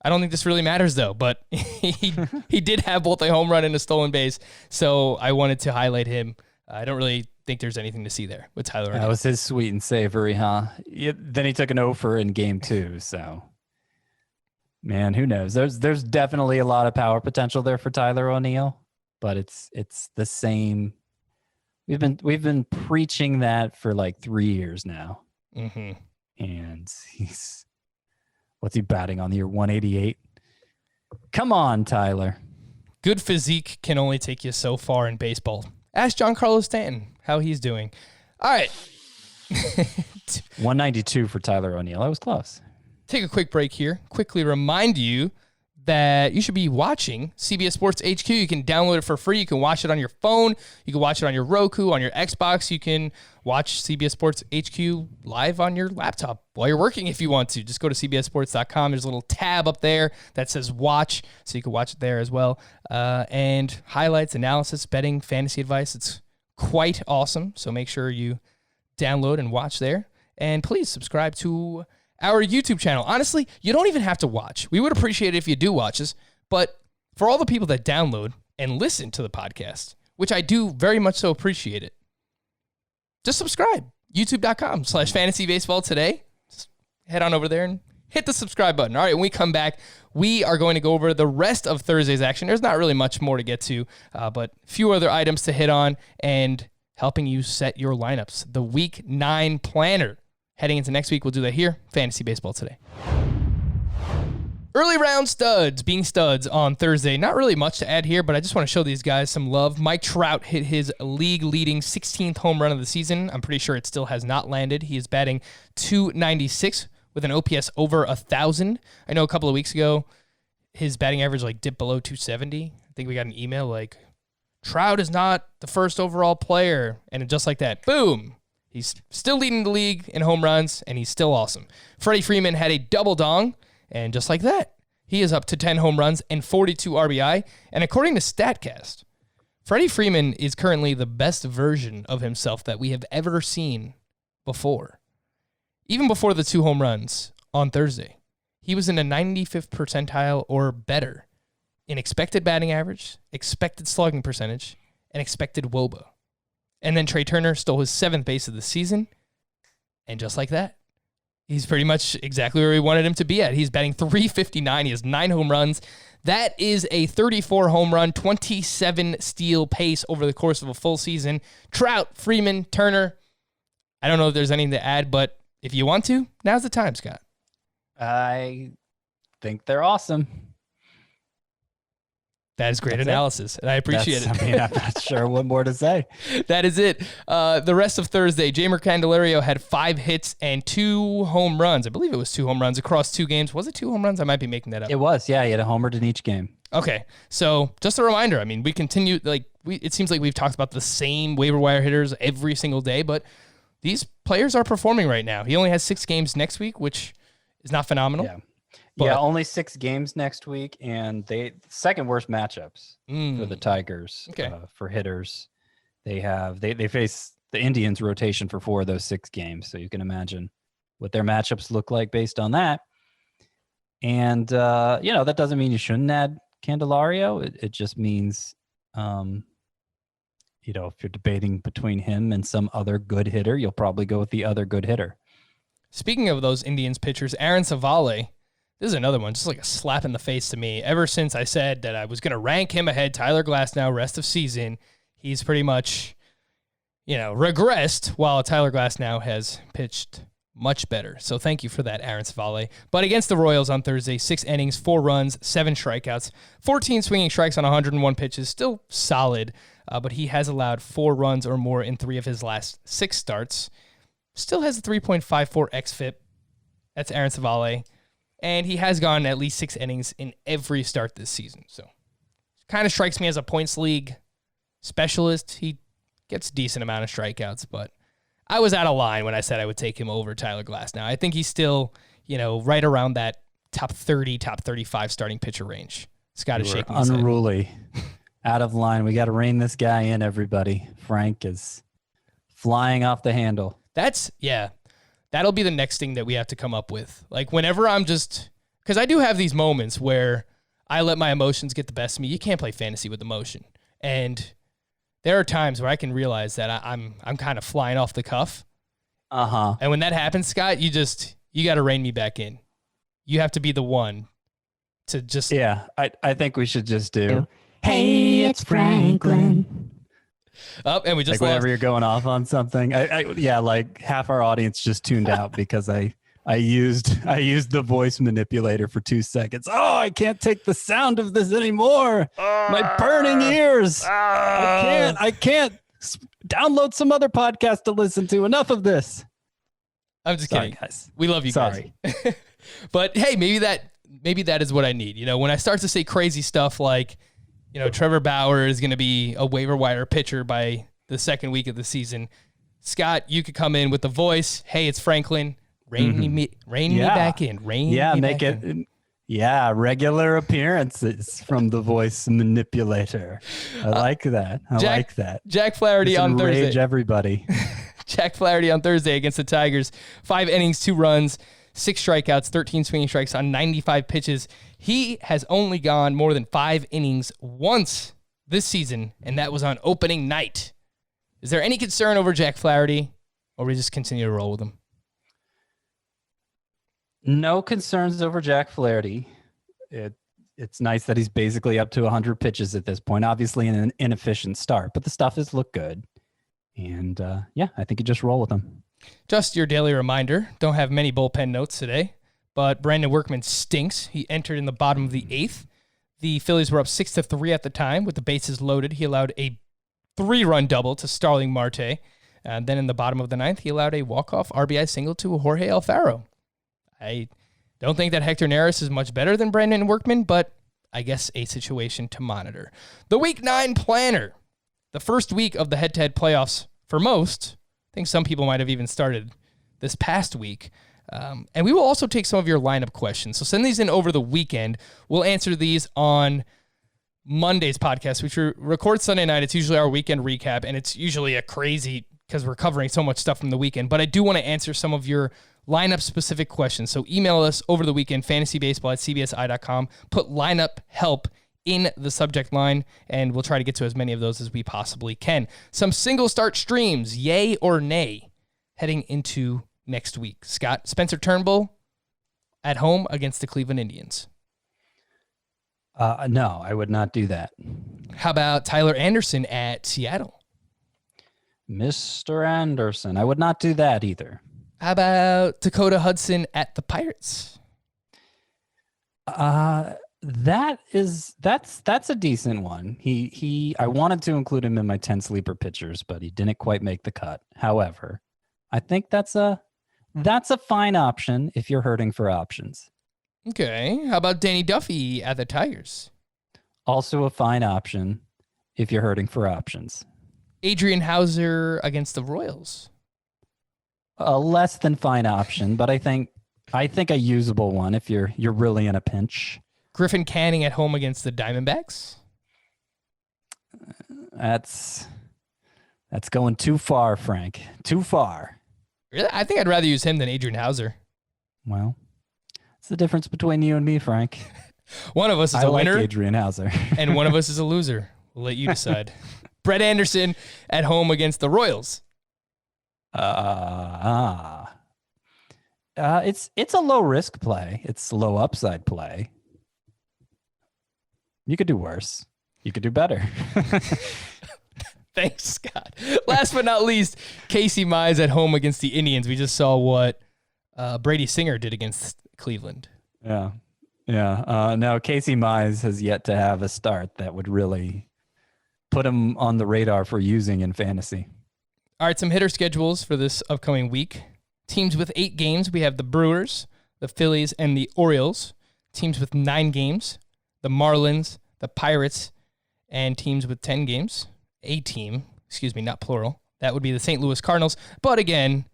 I don't think this really matters, though, but he did have both a home run and a stolen base, so I wanted to highlight him. I don't really think there's anything to see there with Tyler O'Neill. That was his sweet and savory, huh? Then he took an offer in game 2, so man, who knows? There's definitely a lot of power potential there for Tyler O'Neill, but it's the same. We've been preaching that for like 3 years now, and what's he batting on the year? 188. Come on, Tyler. Good physique can only take you so far in baseball. Ask Giancarlo Stanton how he's doing. All right. 192 for Tyler O'Neill. That was close. Take a quick break here. Quickly remind you that you should be watching CBS Sports HQ. You can download it for free. You can watch it on your phone. You can watch it on your Roku, on your Xbox. You can watch CBS Sports HQ live on your laptop while you're working if you want to. Just go to cbssports.com. There's a little tab up there that says watch, so you can watch it there as well. And highlights, analysis, betting, fantasy advice. It's quite awesome, so make sure you download and watch there. And please subscribe to our YouTube channel. Honestly, you don't even have to watch. We would appreciate it if you do watch us, but for all the people that download and listen to the podcast, which I do very much so appreciate it, just subscribe. YouTube.com/fantasybaseball today. Just head on over there and hit the subscribe button. All right, when we come back, we are going to go over the rest of Thursday's action. There's not really much more to get to, but a few other items to hit on and helping you set your lineups. The Week 9 planner. Heading into next week, we'll do that here. Fantasy Baseball Today. Early round studs being studs on Thursday. Not really much to add here, but I just want to show these guys some love. Mike Trout hit his league-leading 16th home run of the season. I'm pretty sure it still has not landed. He is batting .296 with an OPS over 1,000. I know a couple of weeks ago, his batting average dipped below 270. I think we got an email like, Trout is not the first overall player. And just like that, boom. He's still leading the league in home runs, and he's still awesome. Freddie Freeman had a double dong, and just like that, he is up to 10 home runs and 42 RBI. And according to StatCast, Freddie Freeman is currently the best version of himself that we have ever seen before. Even before the 2 home runs on Thursday, he was in the 95th percentile or better in expected batting average, expected slugging percentage, and expected WOBA. And then Trey Turner stole his 7th base of the season, and just like that, he's pretty much exactly where we wanted him to be at. He's batting .359. He has 9 home runs. That is a 34 home run, 27 steal pace over the course of a full season. Trout, Freeman, Turner. I don't know if there's anything to add, but if you want to, now's the time, Scott. I think they're awesome. That is great analysis, and I appreciate it. I'm not sure what more to say. That is it. The rest of Thursday, Jeimer Candelario had 5 hits and 2 home runs. I believe it was 2 home runs across 2 games. Was it 2 home runs? I might be making that up. It was, yeah. He had a homer in each game. Okay, so just a reminder. I mean, we continue, it seems like we've talked about the same waiver wire hitters every single day, but these players are performing right now. He only has 6 games next week, which is not phenomenal. Yeah, only 6 games next week, and they second worst matchups for the Tigers. For hitters, they face the Indians rotation for 4 of those 6 games, so you can imagine what their matchups look like based on that. And that doesn't mean you shouldn't add Candelario. It just means, if you're debating between him and some other good hitter, you'll probably go with the other good hitter. Speaking of those Indians pitchers, Aaron Cevalle. This is another one, just like a slap in the face to me. Ever since I said that I was going to rank him ahead Tyler Glasnow rest of season, he's pretty much, regressed, while Tyler Glasnow has pitched much better. So thank you for that, Aaron Cevalle. But against the Royals on Thursday, 6 innings, 4 runs, 7 strikeouts, 14 swinging strikes on 101 pitches. Still solid, but he has allowed 4 runs or more in 3 of his last 6 starts. Still has a 3.54 xFIP. That's Aaron Cevalle. And he has gone at least 6 innings in every start this season. So kind of strikes me as a points league specialist. He gets a decent amount of strikeouts, but I was out of line when I said I would take him over Tyler Glasnow. I think he's still, right around that top 30, top 35 starting pitcher range. Scott is shaking his head. Unruly. Out of line. We got to rein this guy in, everybody. Frank is flying off the handle. That'll be the next thing that we have to come up with. Whenever I'm because I do have these moments where I let my emotions get the best of me. You can't play fantasy with emotion. And there are times where I can realize that I'm kind of flying off the cuff. And when that happens, Scott, you got to rein me back in. You have to be the one to just... Yeah, I think we should just do... Hey, it's Franklin. And we just whenever you're going off on something. Half our audience just tuned out because I used the voice manipulator for 2 seconds. Oh, I can't take the sound of this anymore. My burning ears. I can't download some other podcast to listen to. Enough of this. I'm just kidding, guys. We love you guys. But hey, maybe that is what I need. When I start to say crazy stuff like, Trevor Bauer is going to be a waiver wire pitcher by the 2nd week of the season. Scott, you could come in with the voice. Hey, it's Franklin. Rein me back in. Regular appearances from the voice manipulator. I like that. Jack Flaherty on Thursday. Enrage everybody. Jack Flaherty on Thursday against the Tigers. 5 innings, 2 runs, 6 strikeouts, 13 swinging strikes on 95 pitches. He has only gone more than 5 innings once this season, and that was on opening night. Is there any concern over Jack Flaherty, or we just continue to roll with him? No concerns over Jack Flaherty. It's nice that he's basically up to 100 pitches at this point. Obviously an inefficient start, but the stuff has looked good. And I think you just roll with him. Just your daily reminder, don't have many bullpen notes today, but Brandon Workman stinks. He entered in the bottom of the 8th. The Phillies were up 6-3 at the time with the bases loaded. He allowed a 3-run double to Starling Marte. And then in the bottom of the 9th, he allowed a walk-off RBI single to Jorge Alfaro. I don't think that Hector Neris is much better than Brandon Workman, but I guess a situation to monitor. The Week 9 planner. The first week of the head-to-head playoffs for most. I think some people might have even started this past week. And we will also take some of your lineup questions. So send these in over the weekend. We'll answer these on Monday's podcast, which we record Sunday night. It's usually our weekend recap, and it's usually a crazy because we're covering so much stuff from the weekend. But I do want to answer some of your lineup-specific questions. So email us over the weekend, fantasybaseball@cbsi.com. Put lineup help in the subject line, and we'll try to get to as many of those as we possibly can. Some single-start streams, yay or nay, heading into next week. Scott, Spencer Turnbull at home against the Cleveland Indians. No, I would not do that. How about Tyler Anderson at Seattle? Mr. Anderson, I would not do that either. How about Dakota Hudson at the Pirates? That's a decent one. I wanted to include him in my 10 sleeper pitchers, but he didn't quite make the cut. However, I think that's a fine option if you're hurting for options. Okay. How about Danny Duffy at the Tigers? Also a fine option if you're hurting for options. Adrian Hauser against the Royals. A less than fine option, but I think a usable one if you're really in a pinch. Griffin Canning at home against the Diamondbacks. That's going too far, Frank. Too far. Really? I think I'd rather use him than Adrian Hauser. Well, it's the difference between you and me, Frank. One of us is a winner. Like Adrian Hauser. And one of us is a loser. We'll let you decide. Brett Anderson at home against the Royals. It's a low risk play. It's a low upside play. You could do worse. You could do better. Thanks, Scott. Last but not least, Casey Mize at home against the Indians. We just saw what Brady Singer did against Cleveland. Yeah. Now, Casey Mize has yet to have a start that would really put him on the radar for using in fantasy. All right, some hitter schedules for this upcoming week. Teams with 8 games, we have the Brewers, the Phillies, and the Orioles. Teams with 9 games, the Marlins, the Pirates, and teams with 10 games. A team, not plural. That would be the St. Louis Cardinals. But again,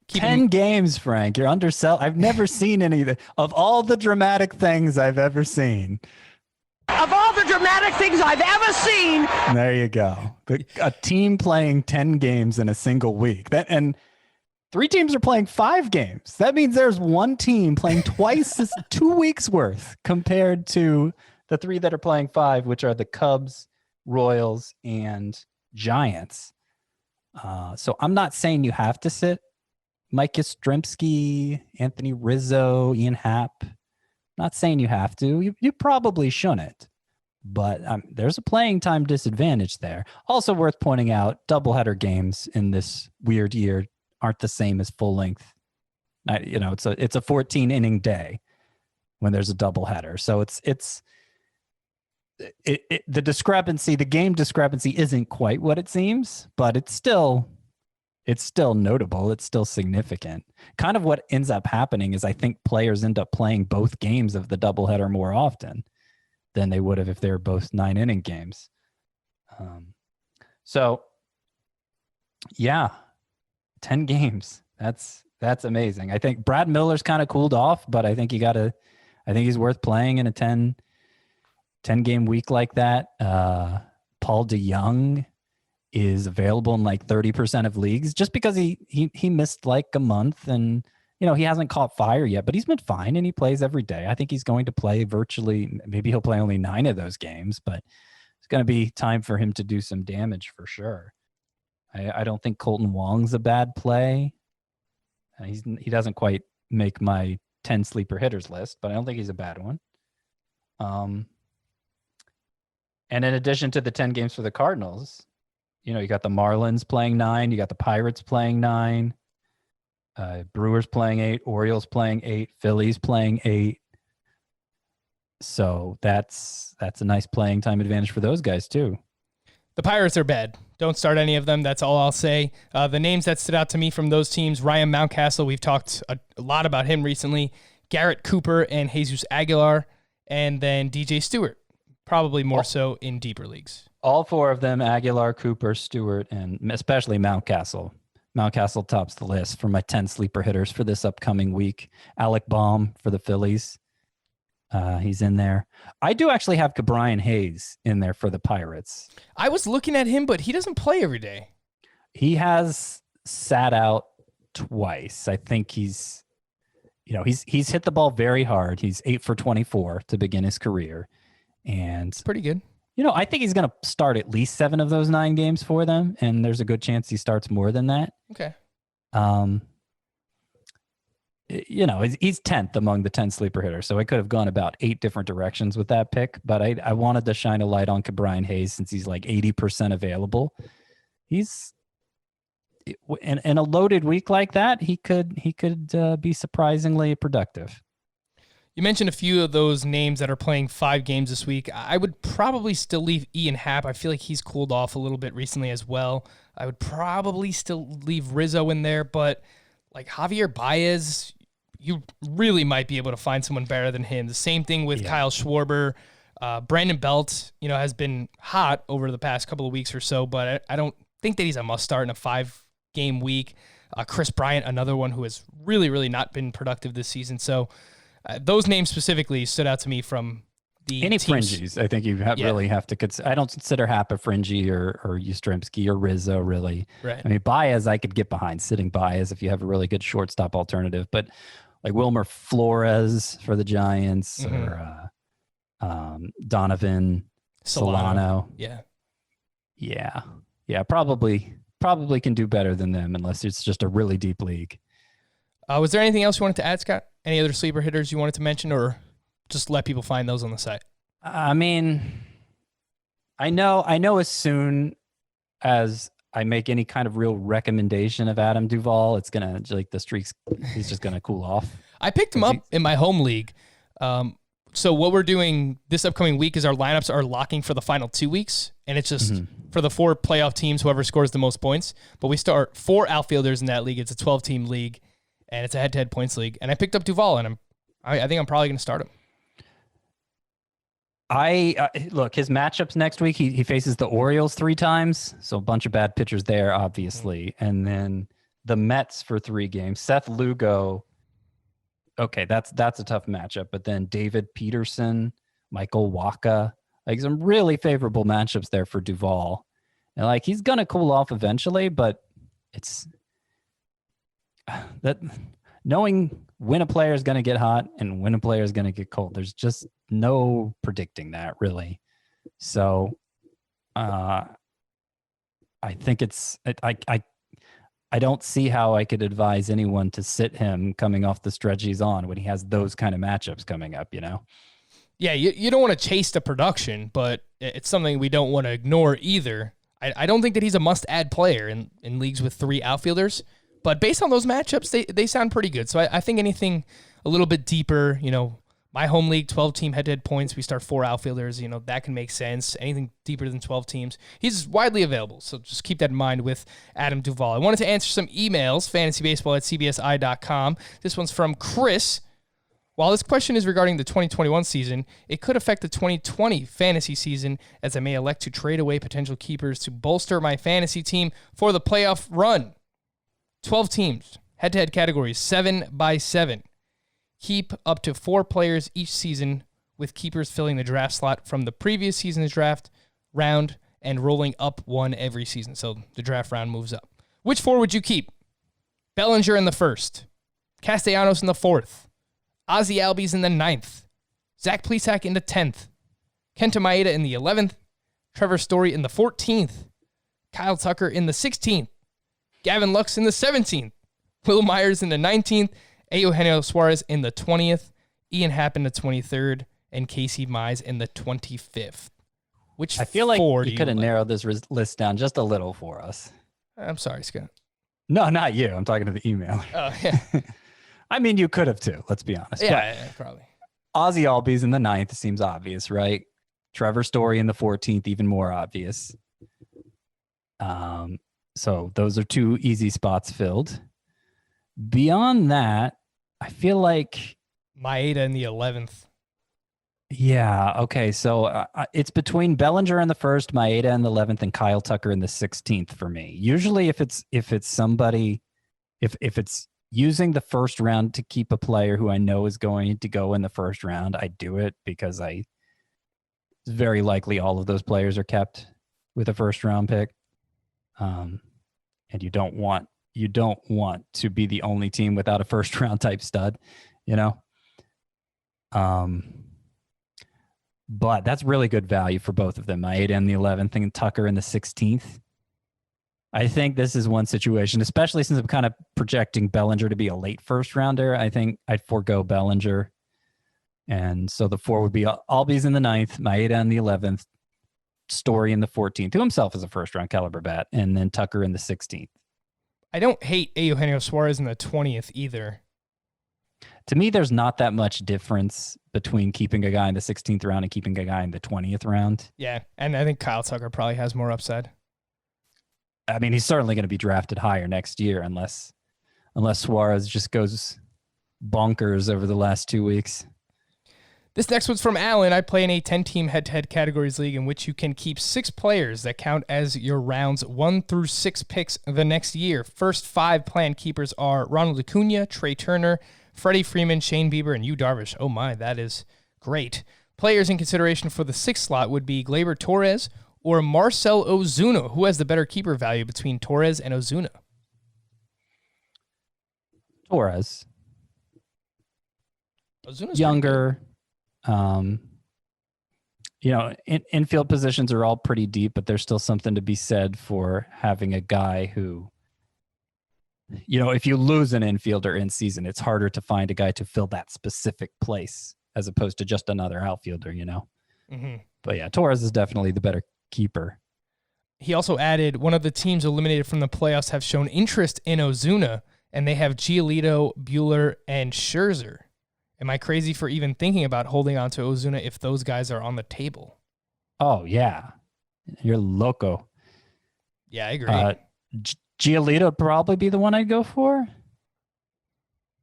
10 games, Frank. You're undersell. I've never seen any of all the dramatic things I've ever seen. Of all the dramatic things I've ever seen. There you go. A team playing 10 games in a single week. And 3 teams are playing 5 games. That means there's one team playing twice this 2 weeks worth compared to the 3 that are playing 5, which are the Cubs, Royals, and Giants. So I'm not saying you have to sit Mike Yastrzemski, Anthony Rizzo, Ian Happ. Not saying you have to. You probably shouldn't. But there's a playing time disadvantage there. Also worth pointing out, doubleheader games in this weird year aren't the same as full length. It's a 14-inning day when there's a doubleheader. So the discrepancy, the game discrepancy isn't quite what it seems, but it's still notable. It's still significant. Kind of what ends up happening is I think players end up playing both games of the doubleheader more often than they would have if they were both 9-inning games. So yeah, 10 games. That's amazing. I think Brad Miller's kind of cooled off, but I think he's worth playing in a 10 game week like that. Paul DeYoung is available in like 30% of leagues just because he missed like a month and he hasn't caught fire yet, but he's been fine and he plays every day. I think he's going to play virtually, maybe he'll play only 9 of those games, but it's going to be time for him to do some damage for sure. I don't think Colton Wong's a bad play. He doesn't quite make my 10 sleeper hitters list, but I don't think he's a bad one. And in addition to the 10 games for the Cardinals, you got the Marlins playing 9, you got the Pirates playing 9, Brewers playing 8, Orioles playing 8, Phillies playing 8. So that's a nice playing time advantage for those guys too. The Pirates are bad. Don't start any of them. That's all I'll say. The names that stood out to me from those teams, Ryan Mountcastle, we've talked a lot about him recently, Garrett Cooper and Jesus Aguilar, and then DJ Stewart, probably more so in deeper leagues. All 4 of them, Aguilar, Cooper, Stewart, and especially Mountcastle. Mountcastle tops the list for my 10 sleeper hitters for this upcoming week. Alec Baum for the Phillies. He's in there. I do actually have Ke'Bryan Hayes in there for the Pirates. I was looking at him, but he doesn't play every day. He has sat out twice. I think he's hit the ball very hard. He's 8 for 24 to begin his career. And it's pretty good. I think he's going to start at least 7 of those 9 games for them. And there's a good chance he starts more than that. Okay. He's 10th among the 10 sleeper hitters, so I could have gone about 8 different directions with that pick, but I wanted to shine a light on Ke'Bryan Hayes since he's like 80% available. He's in a loaded week like that, he could be surprisingly productive. You mentioned a few of those names that are playing 5 games this week. I would probably still leave Ian Happ. I feel like he's cooled off a little bit recently as well. I would probably still leave Rizzo in there, but like Javier Baez, you really might be able to find someone better than him. The same thing with Kyle Schwarber. Brandon Belt, has been hot over the past couple of weeks or so, but I don't think that he's a must start in a 5-game week. Chris Bryant, another one who has really, really not been productive this season. So those names specifically stood out to me from the any teams. fringies. I think you really have to consider. I don't consider Happ a fringy or Yastrzemski or Rizzo really. Right. I mean, Baez I could get behind sitting Baez if you have a really good shortstop alternative, but like Wilmer Flores for the Giants or Donovan Solano. Yeah. Probably can do better than them unless it's just a really deep league. Was there anything else you wanted to add, Scott? Any other sleeper hitters you wanted to mention, or just let people find those on the site? I mean, I know as soon as I make any kind of real recommendation of Adam Duvall, it's going to, like, the streaks, he's just going to cool off. I picked him up in my home league. So what we're doing this upcoming week is our lineups are locking for the final 2 weeks, and it's just for the 4 playoff teams, whoever scores the most points. But we start 4 outfielders in that league. It's a 12-team league, and it's a head-to-head points league. And I picked up Duvall, and I think I'm probably going to start him. Look, his matchups next week, he faces the Orioles 3 times, so a bunch of bad pitchers there, obviously. And then the Mets for 3 games. Seth Lugo, okay, that's a tough matchup. But then David Peterson, Michael Wacha, like some really favorable matchups there for Duvall. And like he's gonna cool off eventually, but it's that knowing when a player is going to get hot and when a player is going to get cold, there's just no predicting that really. So I think I don't see how I could advise anyone to sit him coming off the stretch he's on when he has those kind of matchups coming up, Yeah, you don't want to chase the production, but it's something we don't want to ignore either. I don't think that he's a must-add player in leagues with 3 outfielders. But based on those matchups, they sound pretty good. So I think anything a little bit deeper, my home league, 12-team head-to-head points, we start 4 outfielders, that can make sense. Anything deeper than 12 teams, he's widely available. So just keep that in mind with Adam Duvall. I wanted to answer some emails, fantasybaseball@cbsi.com. This one's from Chris. While this question is regarding the 2021 season, it could affect the 2020 fantasy season, as I may elect to trade away potential keepers to bolster my fantasy team for the playoff run. 12 teams, head-to-head categories, 7x7. Keep up to 4 players each season, with keepers filling the draft slot from the previous season's draft round and rolling up 1 every season. So the draft round moves up. Which 4 would you keep? Bellinger in the 1st, Castellanos in the 4th, Ozzie Albies in the 9th, Zach Plesac in the 10th, Kenta Maeda in the 11th, Trevor Story in the 14th. Kyle Tucker in the 16th. Gavin Lux in the 17th. Will Myers in the 19th. Eugenio Suarez in the 20th. Ian Happ in the 23rd. And Casey Mize in the 25th. Which I feel like you could have narrowed this list down just a little for us. I'm sorry, Scott. No, not you. I'm talking to the email. Oh, yeah. I mean, you could have too, let's be honest. Yeah, probably. Ozzy Albies in the 9th seems obvious, right? Trevor Story in the 14th, even more obvious. So those are 2 easy spots filled. Beyond that, I feel like Maeda in the 11th. Yeah. Okay. So it's between Bellinger in the 1st, Maeda in the 11th, and Kyle Tucker in the 16th for me. Usually, if it's somebody, if it's using the first round to keep a player who I know is going to go in the first round, I do it because it's very likely all of those players are kept with a first round pick. And you don't want to be the only team without a first round type stud, you know. But that's really good value for both of them. Maeda in the 11th and Tucker in the 16th. I think this is one situation, especially since I'm kind of projecting Bellinger to be a late first rounder. I think I'd forego Bellinger. And so the 4 would be Albies in the 9th, Maeda in the 11th, Story in the 14th, who himself is a first round caliber bat, and then Tucker in the 16th. I don't hate Eugenio Suarez in the 20th either. To me, there's not that much difference between keeping a guy in the 16th round and keeping a guy in the 20th round. Yeah, and I think Kyle Tucker probably has more upside. I mean, he's certainly going to be drafted higher next year unless Suarez just goes bonkers over the last 2 weeks. This next one's from Alan. I play in a 10-team head-to-head categories league in which you can keep 6 players that count as your rounds 1 through 6 picks the next year. First 5 planned keepers are Ronald De Cunha, Trey Turner, Freddie Freeman, Shane Bieber, and Yu Darvish. Oh my, that is great. Players in consideration for the 6th slot would be Glaber Torres or Marcell Ozuna. Who has the better keeper value between Torres and Ozuna? Torres. Ozuna's younger. Infield positions are all pretty deep, but there's still something to be said for having a guy who, if you lose an infielder in season, it's harder to find a guy to fill that specific place as opposed to just another outfielder, Mm-hmm. But yeah, Torres is definitely the better keeper. He also added, one of the teams eliminated from the playoffs have shown interest in Ozuna, and they have Giolito, Bueller, and Scherzer. Am I crazy for even thinking about holding on to Ozuna if those guys are on the table? Oh, yeah. You're loco. Yeah, I agree. Giolito would probably be the one I'd go for.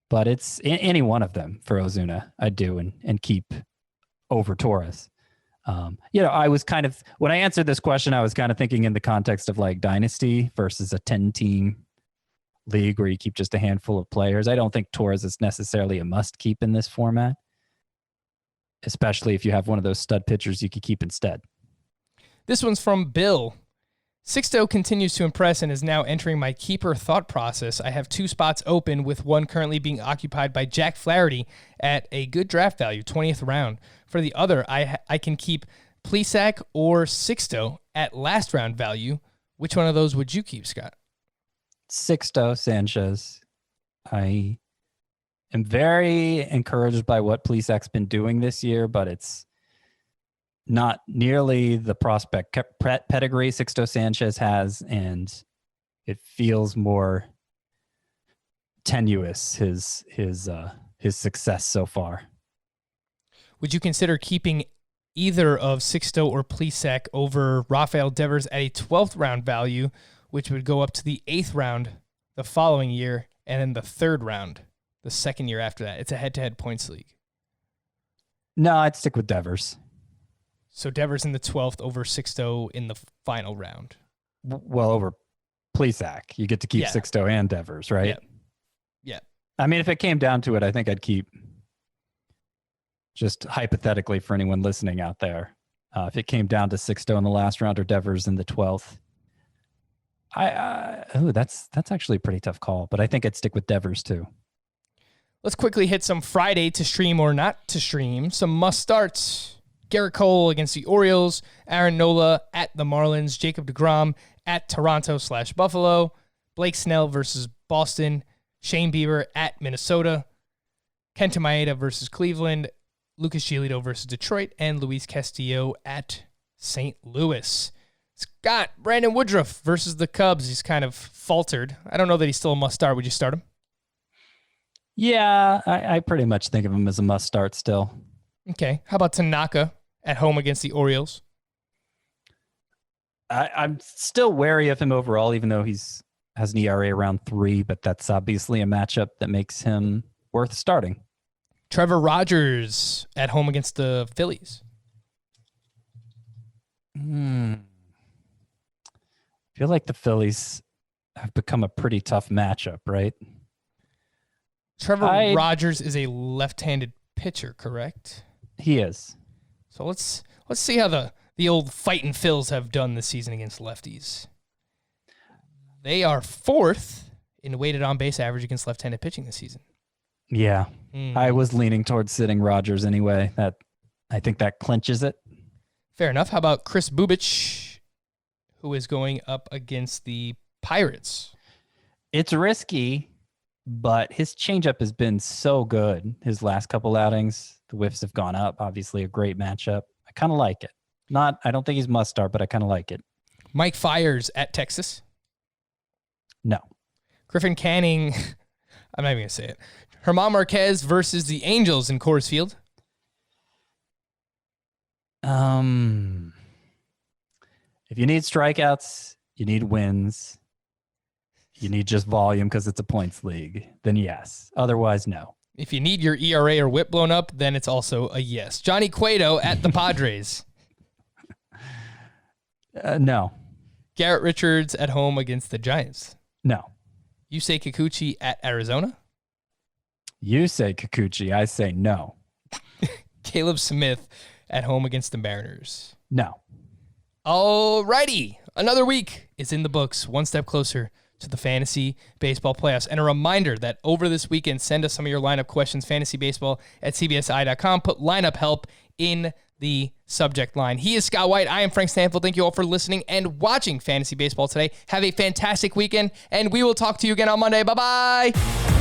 But it's any one of them for Ozuna I'd do and keep over Torres. I was kind of, when I answered this question, I was kind of thinking in the context of like dynasty versus a 10-team league where you keep just a handful of players. I don't think Torres is necessarily a must keep in this format, especially if you have one of those stud pitchers you could keep instead. This one's from Bill. Sixto continues to impress and is now entering my keeper thought process. I have 2 spots open, with one currently being occupied by Jack Flaherty at a good draft value, 20th round. For the other, I can keep Plesac or Sixto at last round value. Which one of those would you keep, Scott? Sixto Sanchez. I am very encouraged by what Plesac's been doing this year, but it's not nearly the prospect pedigree Sixto Sanchez has, and it feels more tenuous, his success so far. Would you consider keeping either of Sixto or Plesac over Rafael Devers at a 12th round value, which would go up to the 8th round the following year, and then the 3rd round the second year after that? It's a head-to-head points league. No, I'd stick with Devers. So Devers in the 12th over Sixto in the final round. Well, over Plesac. You get to keep Sixto and Devers, right? Yeah. I mean, if it came down to it, I think I'd keep, just hypothetically for anyone listening out there, if it came down to Sixto in the last round or Devers in the 12th, that's actually a pretty tough call, but I think I'd stick with Devers too. Let's quickly hit some Friday to stream or not to stream. Some must starts. Garrett Cole against the Orioles, Aaron Nola at the Marlins, Jacob deGrom at Toronto/Buffalo, Blake Snell versus Boston, Shane Bieber at Minnesota, Kenta Maeda versus Cleveland, Lucas Giolito versus Detroit, and Luis Castillo at St. Louis. Scott, Brandon Woodruff versus the Cubs. He's kind of faltered. I don't know that he's still a must-start. Would you start him? Yeah, I pretty much think of him as a must-start still. Okay. How about Tanaka at home against the Orioles? I'm still wary of him overall, even though has an ERA around 3, but that's obviously a matchup that makes him worth starting. Trevor Rogers at home against the Phillies. I feel like the Phillies have become a pretty tough matchup, right? Trevor Rogers is a left-handed pitcher, correct? He is. So let's see how the old fighting Phils have done this season against lefties. They are 4th in weighted on-base average against left-handed pitching this season. Yeah. I was leaning towards sitting Rogers anyway. I think that clinches it. Fair enough. How about Chris Bubich, who is going up against the Pirates? It's risky, but his changeup has been so good his last couple outings. The whiffs have gone up. Obviously, a great matchup. I kind of like it. I don't think he's must start, but I kind of like it. Mike Fiers at Texas? No. Griffin Canning, I'm not even going to say it. German Marquez versus the Angels in Coors Field? If you need strikeouts, you need wins, you need just volume because it's a points league, then yes. Otherwise, no. If you need your ERA or whip blown up, then it's also a yes. Johnny Cueto at the Padres? No. Garrett Richards at home against the Giants? No. Yusei Kikuchi at Arizona? You say Kikuchi, I say no. Caleb Smith at home against the Mariners? No. Alrighty. Another week is in the books, one step closer to the fantasy baseball playoffs. And a reminder that over this weekend, send us some of your lineup questions, fantasybaseball@cbsi.com. Put lineup help in the subject line. He is Scott White. I am Frank Stanfield. Thank you all for listening and watching Fantasy Baseball today. Have a fantastic weekend, and we will talk to you again on Monday. Bye-bye.